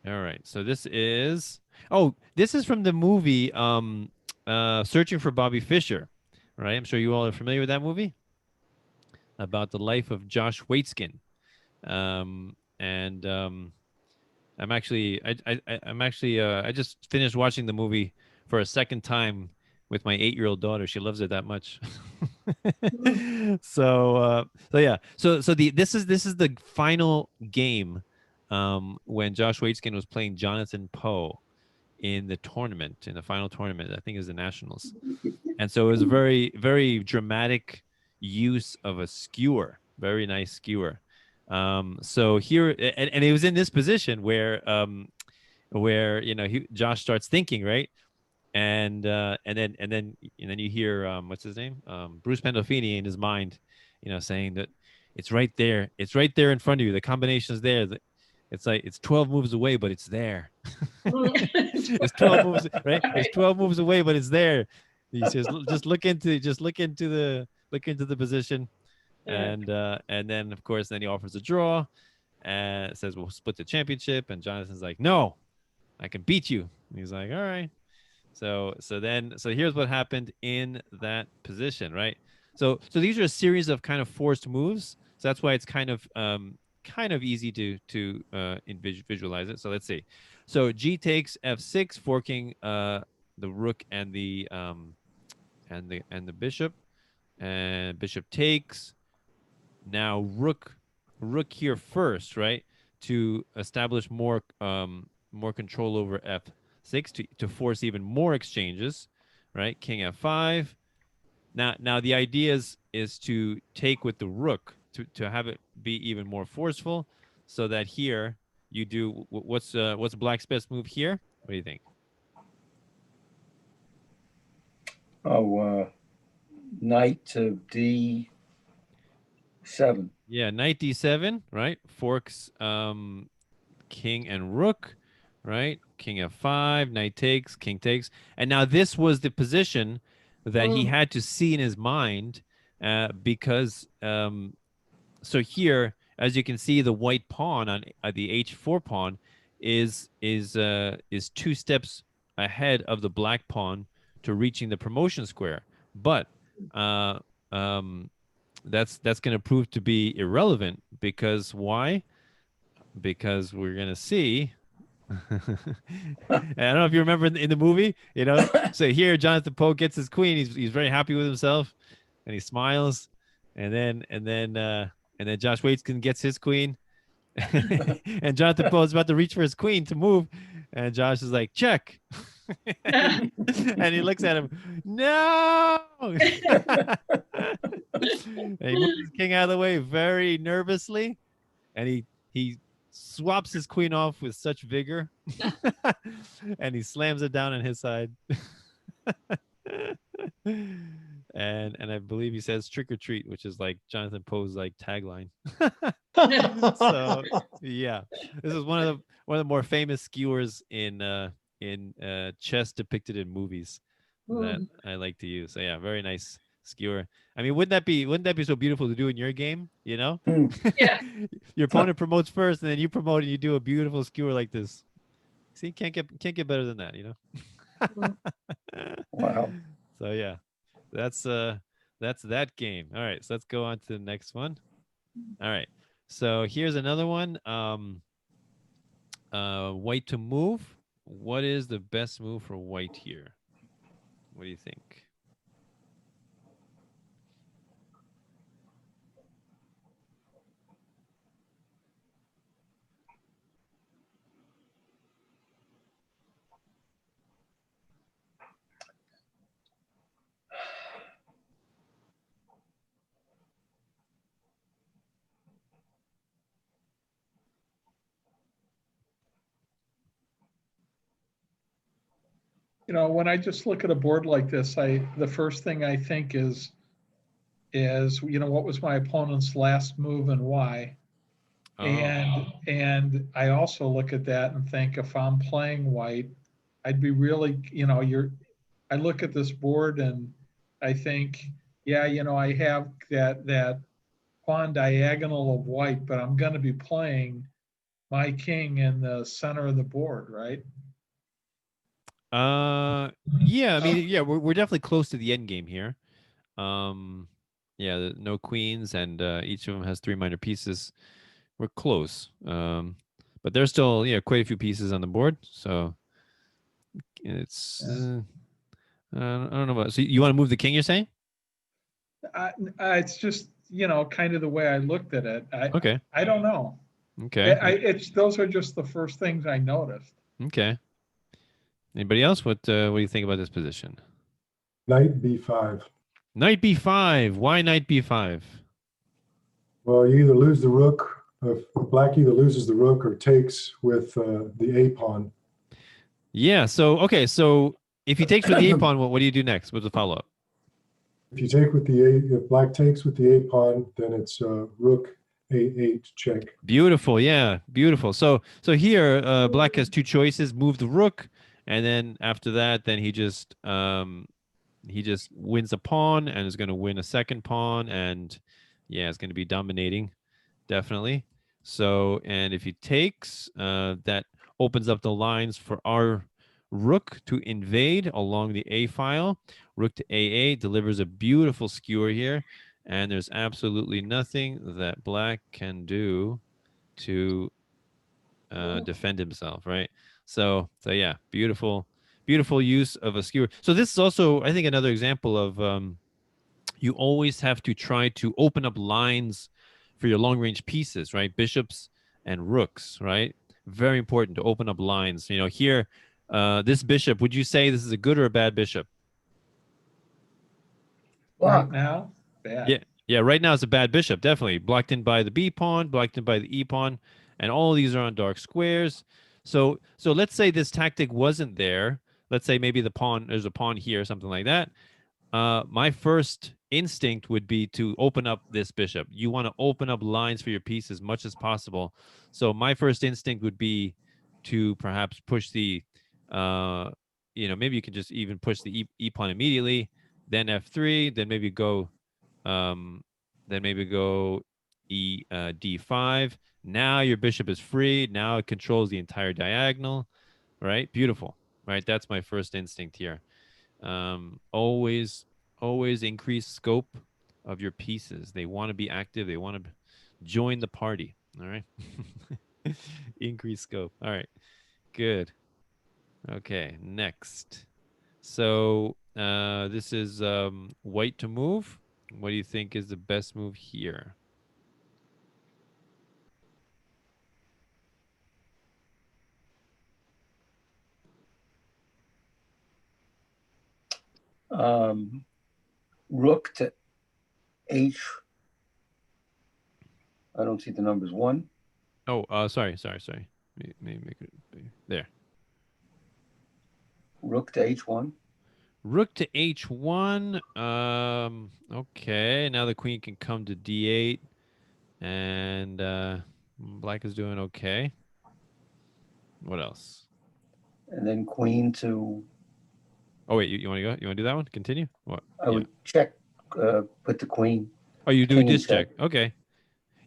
[SPEAKER 1] All right, so this is from the movie Searching for Bobby Fischer, right? I'm sure you all are familiar with that movie about the life of Josh Waitzkin. I'm actually I just finished watching the movie for a second time with my 8-year-old daughter. She loves it that much. So yeah. So this is the final game when Josh Waitzkin was playing Jonathan Poe in the tournament, in the final tournament. I think it was the Nationals. And so it was a very, very dramatic use of a skewer. Very nice skewer. So here, and it was in this position where Josh starts thinking, right? And then you hear what's his name, Bruce Pandolfini in his mind, saying that it's right there in front of you. The combination is there. It's like it's 12 moves away, but it's there. It's 12 moves, right? It's 12 moves away, but it's there. He says, just look into the position, and then of course then he offers a draw, and says we'll split the championship. And Jonathan's like, no, I can beat you. And he's like, all right. So here's what happened in that position, right? So these are a series of kind of forced moves. So that's why it's kind of easy to visualize it. So let's see. So G takes F6, forking the rook and the bishop, and bishop takes. Now rook here first, right? To establish more control over F6 to force even more exchanges, right? King F5. Now the idea is to take with the rook to have it be even more forceful, so that here you do what's Black's best move here? What do you think?
[SPEAKER 4] Oh, knight to D7.
[SPEAKER 1] Yeah, knight D7, right? Forks king and rook, right? King F5, knight takes, king takes. And now this was the position that he had to see in his mind, because so here, as you can see, the white pawn on the H4 pawn is 2 steps ahead of the black pawn to reaching the promotion square. But that's going to prove to be irrelevant, because why? Because we're going to see. I don't know if you remember in the movie, so here Jonathan Poe gets his queen. He's very happy with himself, and he smiles, and then Josh Waitzkin gets his queen, and Jonathan Poe is about to reach for his queen to move, and Josh is like, check. And he looks at him, no. And he moves his king out of the way very nervously, and he swaps his queen off with such vigor, and he slams it down on his side. And I believe he says trick or treat, which is like Jonathan Poe's like tagline. So yeah, this is one of the more famous skewers in chess depicted in movies that I like to use. So yeah, very nice skewer. I mean, wouldn't that be so beautiful to do in your game? Yeah. Your opponent promotes first, and then you promote, and you do a beautiful skewer like this. See, can't get better than that,
[SPEAKER 4] Wow.
[SPEAKER 1] So yeah, that's that game. All right, so let's go on to the next one. All right, so here's another one. White to move. What is the best move for white here? What do you think?
[SPEAKER 3] When I just look at a board like this, the first thing I think is what was my opponent's last move and why?
[SPEAKER 1] Oh.
[SPEAKER 3] And I also look at that and think, if I'm playing white, I'd be really, I look at this board and I think, yeah, I have that pawn diagonal of white, but I'm going to be playing my king in the center of the board, right?
[SPEAKER 1] Yeah, I mean, yeah, we're definitely close to the end game here. Yeah, no queens, and each of them has 3 minor pieces. We're close, but there's still quite a few pieces on the board. So it's I don't know about. So you want to move the king? You're saying?
[SPEAKER 3] It's just, kind of the way I looked at it.
[SPEAKER 1] Okay.
[SPEAKER 3] I don't know.
[SPEAKER 1] Okay.
[SPEAKER 3] Those are just the first things I noticed.
[SPEAKER 1] Okay. Anybody else? What do you think about this position?
[SPEAKER 6] Knight B5.
[SPEAKER 1] Knight b5. Why knight b5?
[SPEAKER 6] Well, you either lose the rook, black either loses the rook or takes with the A pawn.
[SPEAKER 1] Yeah. So okay. So if he takes with the a pawn, what do you do next? What's the follow up?
[SPEAKER 6] If you take with the A, if black takes with the A pawn, then it's rook A8 check.
[SPEAKER 1] Beautiful. Yeah. Beautiful. So here, black has two choices: move the rook, and then after that, then he just wins a pawn and is going to win a second pawn, and yeah, it's going to be dominating, definitely. So, and if he takes, that opens up the lines for our rook to invade along the A file. Rook to A8 delivers a beautiful skewer here, and there's absolutely nothing that black can do to defend himself, right? So yeah, beautiful use of a skewer. So this is also, I think, another example of you always have to try to open up lines for your long range pieces, right? Bishops and rooks, right? Very important to open up lines. Here, this bishop, would you say this is a good or a bad bishop?
[SPEAKER 3] Right now, bad.
[SPEAKER 1] Yeah, right now it's a bad bishop, definitely. Blocked in by the B pawn, blocked in by the E pawn, and all of these are on dark squares. So let's say this tactic wasn't there. Let's say maybe there's a pawn here, something like that. My first instinct would be to open up this bishop. You want to open up lines for your piece as much as possible. So my first instinct would be to perhaps push the, maybe you can just even push the E pawn immediately, then F3, then maybe go D5. Now your bishop is free. Now it controls the entire diagonal, right? Beautiful, right? That's my first instinct here. Always increase scope of your pieces. They want to be active. They want to join the party. All right. Increase scope. All right. Good. Okay. Next. So this is white to move. What do you think is the best move here?
[SPEAKER 4] Rook to H. I don't see the numbers. 1.
[SPEAKER 1] Oh, sorry. Maybe make it there.
[SPEAKER 4] Rook to H1.
[SPEAKER 1] Rook to H1. Okay. Now the queen can come to D8, and black is doing okay. What else?
[SPEAKER 4] And then queen to.
[SPEAKER 1] Oh wait, you want to go? You want to do that one? Continue. What?
[SPEAKER 4] I would check. Put the queen.
[SPEAKER 1] Oh, you do
[SPEAKER 4] king in
[SPEAKER 1] this check. Okay.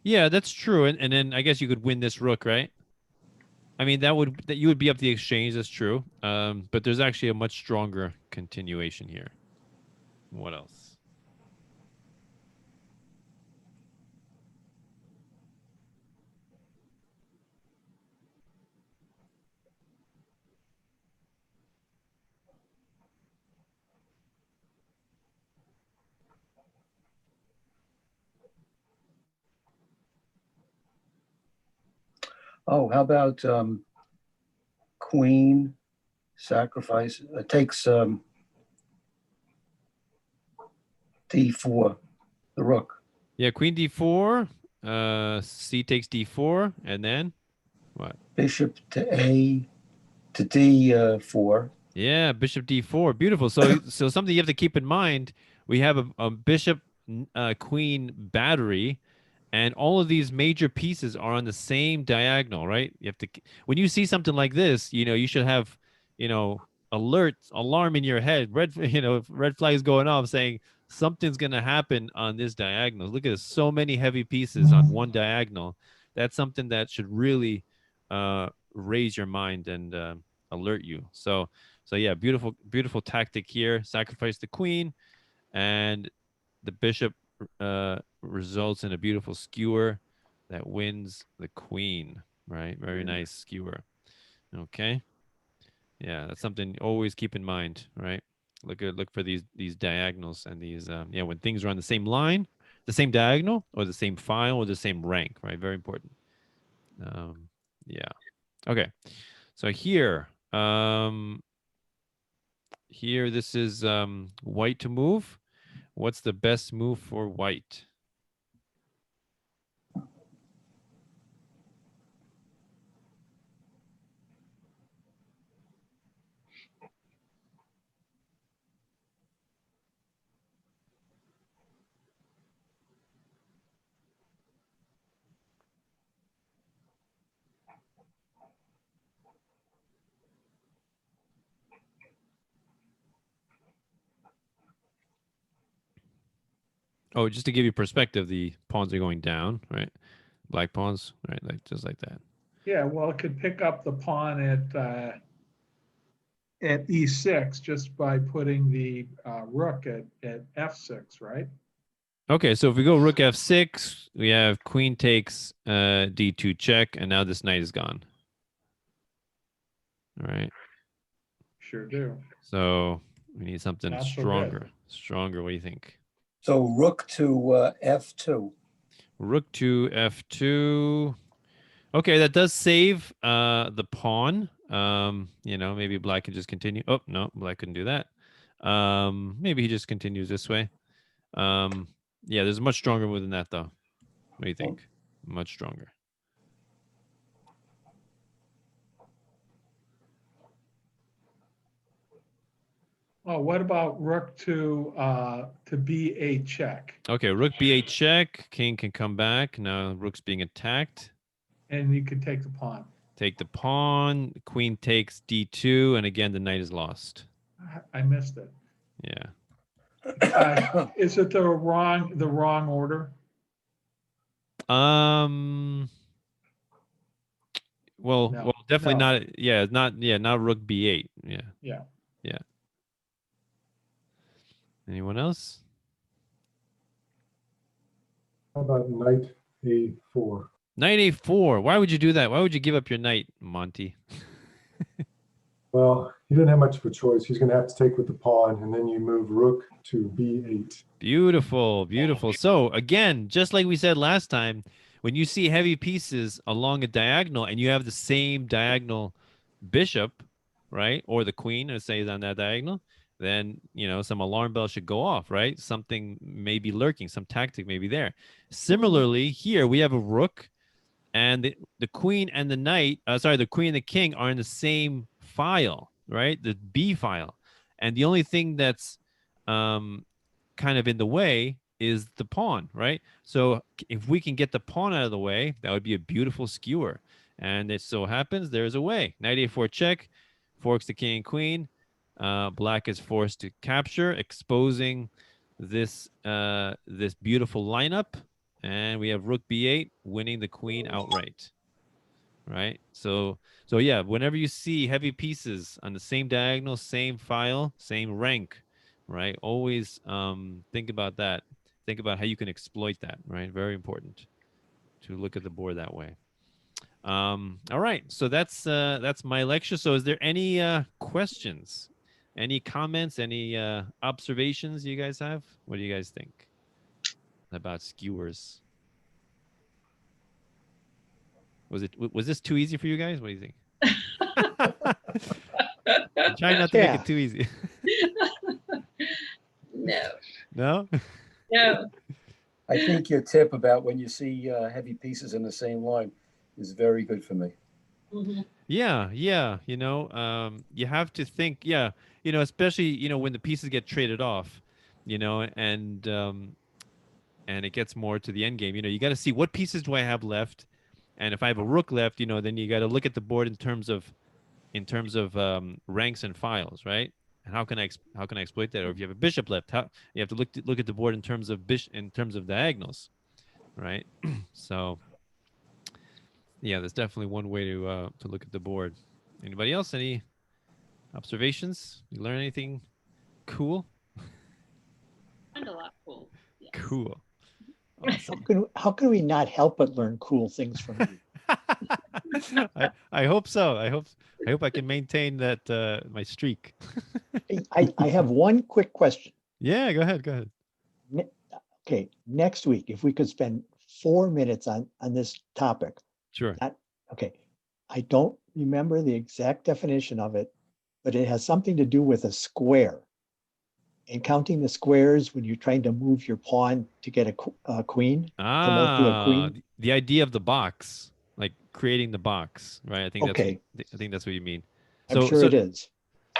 [SPEAKER 1] Yeah, that's true. And then I guess you could win this rook, right? I mean, that you would be up the exchange. That's true. But there's actually a much stronger continuation here. What else?
[SPEAKER 4] Oh, how about queen sacrifice? Takes D4, the rook.
[SPEAKER 1] Yeah, queen D4. C takes D4, and then what?
[SPEAKER 4] Bishop to A to D4.
[SPEAKER 1] Yeah, bishop D4. Beautiful. So something you have to keep in mind. We have a bishop queen battery, and all of these major pieces are on the same diagonal, right? You have to, when you see something like this, you should have, alarm in your head. Red flags going off saying something's going to happen on this diagonal. Look at this, so many heavy pieces on one diagonal. That's something that should really raise your mind and alert you. So yeah, beautiful tactic here. Sacrifice the queen, and the bishop results in a beautiful skewer that wins the queen, right? Very nice skewer. Okay. Yeah, that's something always keep in mind, right? Look for these diagonals and these yeah, when things are on the same line, the same diagonal, or the same file, or the same rank, right? Very important. Yeah. Okay. So here, here this is white to move. What's the best move for white? Oh, just to give you perspective, the pawns are going down, right? Black pawns, right? Like just like that.
[SPEAKER 3] Yeah, well, it could pick up the pawn at E6 just by putting the rook at F6, right?
[SPEAKER 1] Okay, so if we go rook f6, we have queen takes d2 check, and now this knight is gone. All right.
[SPEAKER 3] Sure do.
[SPEAKER 1] So we need something
[SPEAKER 3] Not so good.
[SPEAKER 1] stronger. Stronger. What do you think?
[SPEAKER 4] So rook to F2.
[SPEAKER 1] Rook to f2. Okay, that does save the pawn. You know, maybe black can just continue. Oh no, black couldn't do that. Maybe he just continues this way. Yeah, there's a much stronger move than that, though. What do you think? Much stronger.
[SPEAKER 3] Oh, what about rook to B8 check?
[SPEAKER 1] Okay, rook b8 check. King can come back. Now rook's being attacked.
[SPEAKER 3] And you could take the pawn.
[SPEAKER 1] Take the pawn. Queen takes d2, and again the knight is lost.
[SPEAKER 3] I missed it.
[SPEAKER 1] Yeah.
[SPEAKER 3] Is it the wrong order?
[SPEAKER 1] Well,
[SPEAKER 3] No.
[SPEAKER 1] well, definitely
[SPEAKER 3] No.
[SPEAKER 1] not. Yeah, not. Yeah, not rook b8. Yeah.
[SPEAKER 3] Yeah.
[SPEAKER 1] Yeah. Anyone else?
[SPEAKER 6] How about knight A4?
[SPEAKER 1] Knight a4. Why would you do that? Why would you give up your knight, Monty?
[SPEAKER 6] Well, he didn't have much of a choice. He's going to have to take with the pawn, and then you move rook to B8.
[SPEAKER 1] Beautiful, beautiful. So again, just like we said last time, when you see heavy pieces along a diagonal and you have the same diagonal bishop, right, or the queen, let's say, is on that diagonal, then you know some alarm bell should go off, right? Something may be lurking, some tactic may be there. Similarly, here we have a rook, and the queen and the knight, the queen and the king are in the same file, right? The B file, and the only thing that's kind of in the way is the pawn, right? So if we can get the pawn out of the way, that would be a beautiful skewer. And it so happens there's a way. Knight a4 check, forks the king and queen. Black is forced to capture, exposing this this beautiful lineup. And we have rook b8, winning the queen outright, right? So yeah, whenever you see heavy pieces on the same diagonal, same file, same rank, right? Always think about that. Think about how you can exploit that, right? Very important to look at the board that way. All right, so that's my lecture. So is there any questions, any comments, any observations you guys have? What do you guys think about skewers? Was this too easy for you guys? What do you think? I'm trying not to make it too easy.
[SPEAKER 2] No.
[SPEAKER 1] No?
[SPEAKER 2] No.
[SPEAKER 4] I think your tip about when you see heavy pieces in the same line is very good for me.
[SPEAKER 2] Mhm.
[SPEAKER 1] Yeah, yeah. You know, you have to think, yeah, you know, especially, you know, when the pieces get traded off, you know, and it gets more to the end game. You know, you got to see what pieces do I have left, and if I have a rook left, you know, then you got to look at the board in terms of ranks and files, right? And how can I exploit that? Or if you have a bishop left, how you have to look at the board in terms of diagonals, right? So yeah, there's definitely one way to look at the board. Anybody else? Any observations? You learn anything cool?
[SPEAKER 2] And a lot cool. Yes.
[SPEAKER 1] Cool. Awesome.
[SPEAKER 5] How can we not help but learn cool things from you?
[SPEAKER 1] I hope so. I hope I can maintain that my streak.
[SPEAKER 5] I have one quick question.
[SPEAKER 1] Yeah, go ahead. Go ahead.
[SPEAKER 5] Okay, next week, if we could spend 4 minutes on this topic.
[SPEAKER 1] Sure.
[SPEAKER 5] Okay, I don't remember the exact definition of it, but it has something to do with a square. And counting the squares when you're trying to move your pawn to get a queen, promote to a queen.
[SPEAKER 1] The idea of the box, like creating the box, right? I think
[SPEAKER 5] Okay.
[SPEAKER 1] that's what you mean.
[SPEAKER 5] I'm sure it is.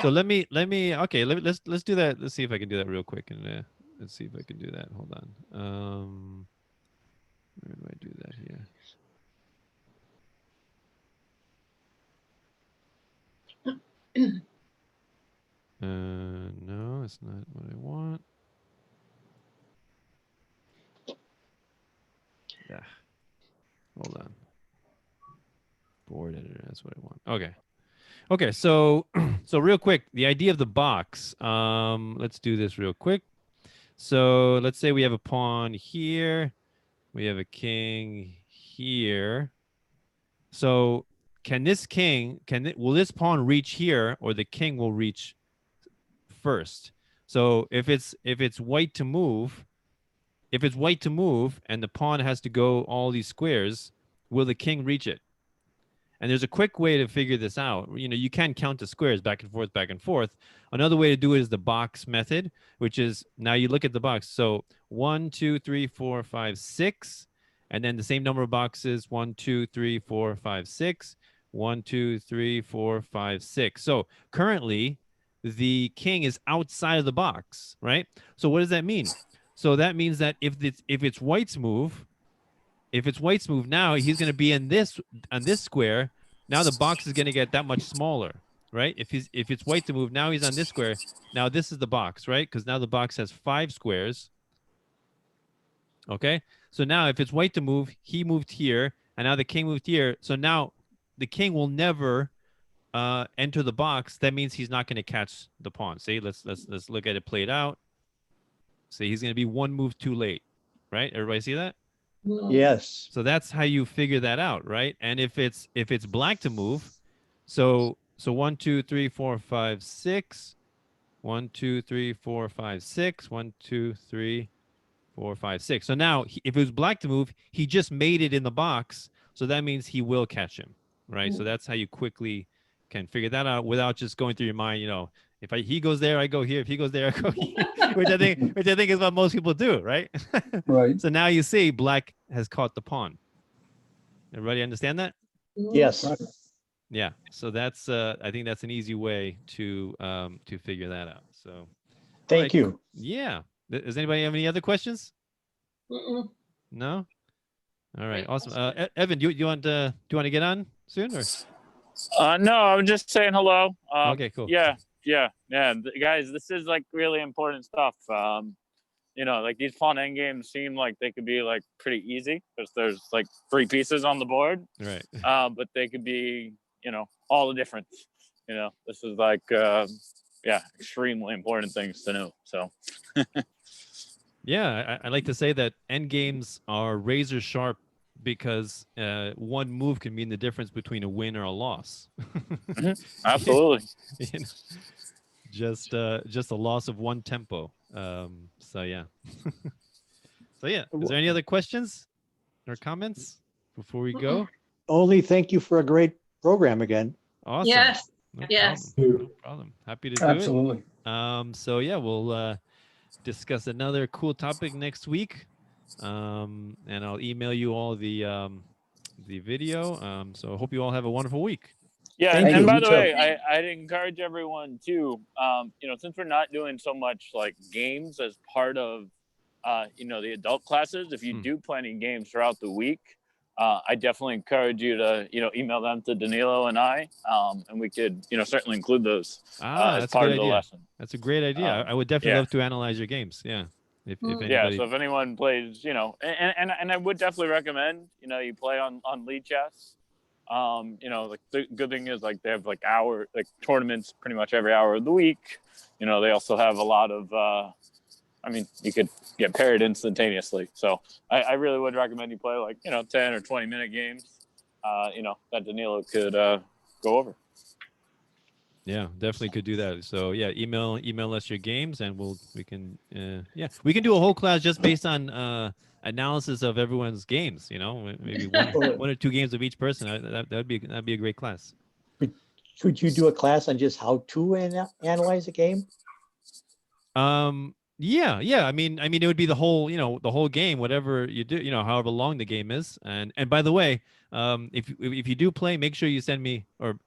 [SPEAKER 1] So let's do that. Let's see if I can do that real quick, and let's see if I can do that. Hold on. Where do I do that here? No, it's not what I want. Yeah. Hold on. Board editor, that's what I want. Okay, so so real quick, the idea of the box. Let's do this real quick. So let's say we have a pawn here. We have a king here. So will this pawn reach here, or the king will reach first? So if it's white to move, and the pawn has to go all these squares, will the king reach it? And there's a quick way to figure this out. You can count the squares back and forth, back and forth. Another way to do it is the box method, which is now you look at the box. So 1, 2, 3, 4, 5, 6, and then the same number of boxes, 1, 2, 3, 4, 5, 6, 1, 2, 3, 4, 5, 6. So currently, the king is outside of the box, right? So what does that mean? So that means that if it's white's move, now he's going to be on this square. Now the box is going to get that much smaller, right? If it's white to move, now he's on this square. Now this is the box, right? Because now the box has 5 squares. Okay, so now if it's white to move, he moved here, and now the king moved here. So now the king will never enter the box. That means he's not going to catch the pawn. See, let's look at it played out. See, he's going to be 1 move too late, right? Everybody see that?
[SPEAKER 5] Yes.
[SPEAKER 1] So that's how you figure that out, right? And if it's black to move, so 1, 2, 3, 4, 5, 6, 1, 2, 3, 4, 5, 6, 1, 2, 3, 4, 5, 6. So now if it was black to move, he just made it in the box. So that means he will catch him, right? So that's how you quickly can figure that out without just going through your mind, if he goes there, I go here. If he goes there, I go here, which I think is what most people do, right?
[SPEAKER 4] Right.
[SPEAKER 1] So now you see black has caught the pawn. Everybody understand that?
[SPEAKER 5] Yes.
[SPEAKER 4] Right.
[SPEAKER 1] Yeah. So that's I think that's an easy way to figure that out. So
[SPEAKER 5] Thank
[SPEAKER 1] right.
[SPEAKER 5] you.
[SPEAKER 1] Yeah. Does anybody have any other questions?
[SPEAKER 2] Mm-mm.
[SPEAKER 1] No. All right. Awesome. Evan, do you want to get on soon or?
[SPEAKER 7] No, I'm just saying hello.
[SPEAKER 1] Okay. Cool.
[SPEAKER 7] Yeah. Guys, this is like really important stuff. Like these pawn endgames seem like they could be like pretty easy because there's like 3 pieces on the board.
[SPEAKER 1] Right.
[SPEAKER 7] But they could be, all the difference. This is like, extremely important things to know. So.
[SPEAKER 1] Yeah, I like to say that end games are razor sharp because one move can mean the difference between a win or a loss.
[SPEAKER 7] Absolutely.
[SPEAKER 1] Just a loss of 1 tempo. So yeah. Is there any other questions or comments before we go?
[SPEAKER 5] Only thank you for a great program again.
[SPEAKER 1] Awesome.
[SPEAKER 2] Yes.
[SPEAKER 1] No
[SPEAKER 2] Yes.
[SPEAKER 1] problem. No problem. Happy to do
[SPEAKER 4] Absolutely.
[SPEAKER 1] it. So yeah, we'll discuss another cool topic next week. And I'll email you all the video. So I hope you all have a wonderful week.
[SPEAKER 7] Yeah,
[SPEAKER 5] Thank
[SPEAKER 7] and
[SPEAKER 5] you.
[SPEAKER 7] by
[SPEAKER 4] You
[SPEAKER 7] the
[SPEAKER 4] too.
[SPEAKER 7] way, I'd encourage everyone to, since we're not doing so much like games as part of, the adult classes, if you do play any games throughout the week, I definitely encourage you to, email them to Danilo and I, and we could, certainly include those as
[SPEAKER 1] That's a
[SPEAKER 7] part
[SPEAKER 1] good
[SPEAKER 7] of the
[SPEAKER 1] idea.
[SPEAKER 7] lesson.
[SPEAKER 1] That's a great idea. I would definitely love to analyze your games. Yeah. If anybody...
[SPEAKER 7] Yeah, so if anyone plays, and I would definitely recommend, you play on Lead Chess. Like the good thing is like they have like tournaments pretty much every hour of the week. They also have a lot of, you could get paired instantaneously. So I really would recommend you play like, 10 or 20 minute games. that Danilo could go over.
[SPEAKER 1] Yeah, definitely could do that. So yeah, email us your games, and we can do a whole class just based on analysis of everyone's games. Maybe one or two games of each person. That'd be a great class.
[SPEAKER 5] Could you do a class on just how to analyze a game?
[SPEAKER 1] Yeah. I mean, it would be the whole game, whatever you do, however long the game is. And by the way, if you do play, make sure you send me, or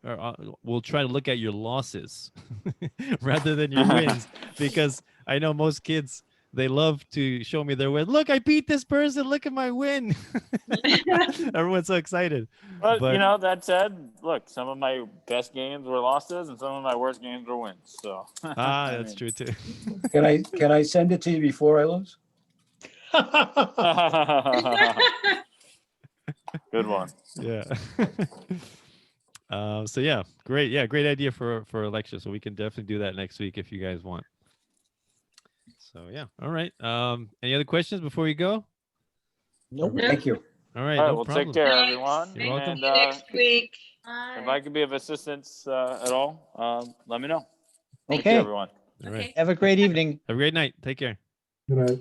[SPEAKER 1] we'll try to look at your losses rather than your wins, because I know most kids, they love to show me their win. Look, I beat this person. Look at my win. Everyone's so excited.
[SPEAKER 7] But that said, look, some of my best games were losses, and some of my worst games were wins. So
[SPEAKER 1] that's true too.
[SPEAKER 4] Can I send it to you before I lose?
[SPEAKER 7] Good one.
[SPEAKER 1] Yeah. So yeah, great. Yeah, great idea for a lecture. So we can definitely do that next week if you guys want. So yeah. All right. Any other questions before you go?
[SPEAKER 5] Nope.
[SPEAKER 4] Thank you.
[SPEAKER 1] All right.
[SPEAKER 7] All right,
[SPEAKER 1] No
[SPEAKER 7] well,
[SPEAKER 1] problem.
[SPEAKER 7] take care, everyone.
[SPEAKER 1] You're welcome.
[SPEAKER 7] And,
[SPEAKER 2] Next week.
[SPEAKER 7] if I could be of assistance at all, let me know. Thank you,
[SPEAKER 5] Okay.
[SPEAKER 7] everyone.
[SPEAKER 1] All right.
[SPEAKER 2] Okay.
[SPEAKER 5] Have a great evening.
[SPEAKER 1] Have a great night. Take care.
[SPEAKER 6] Good night.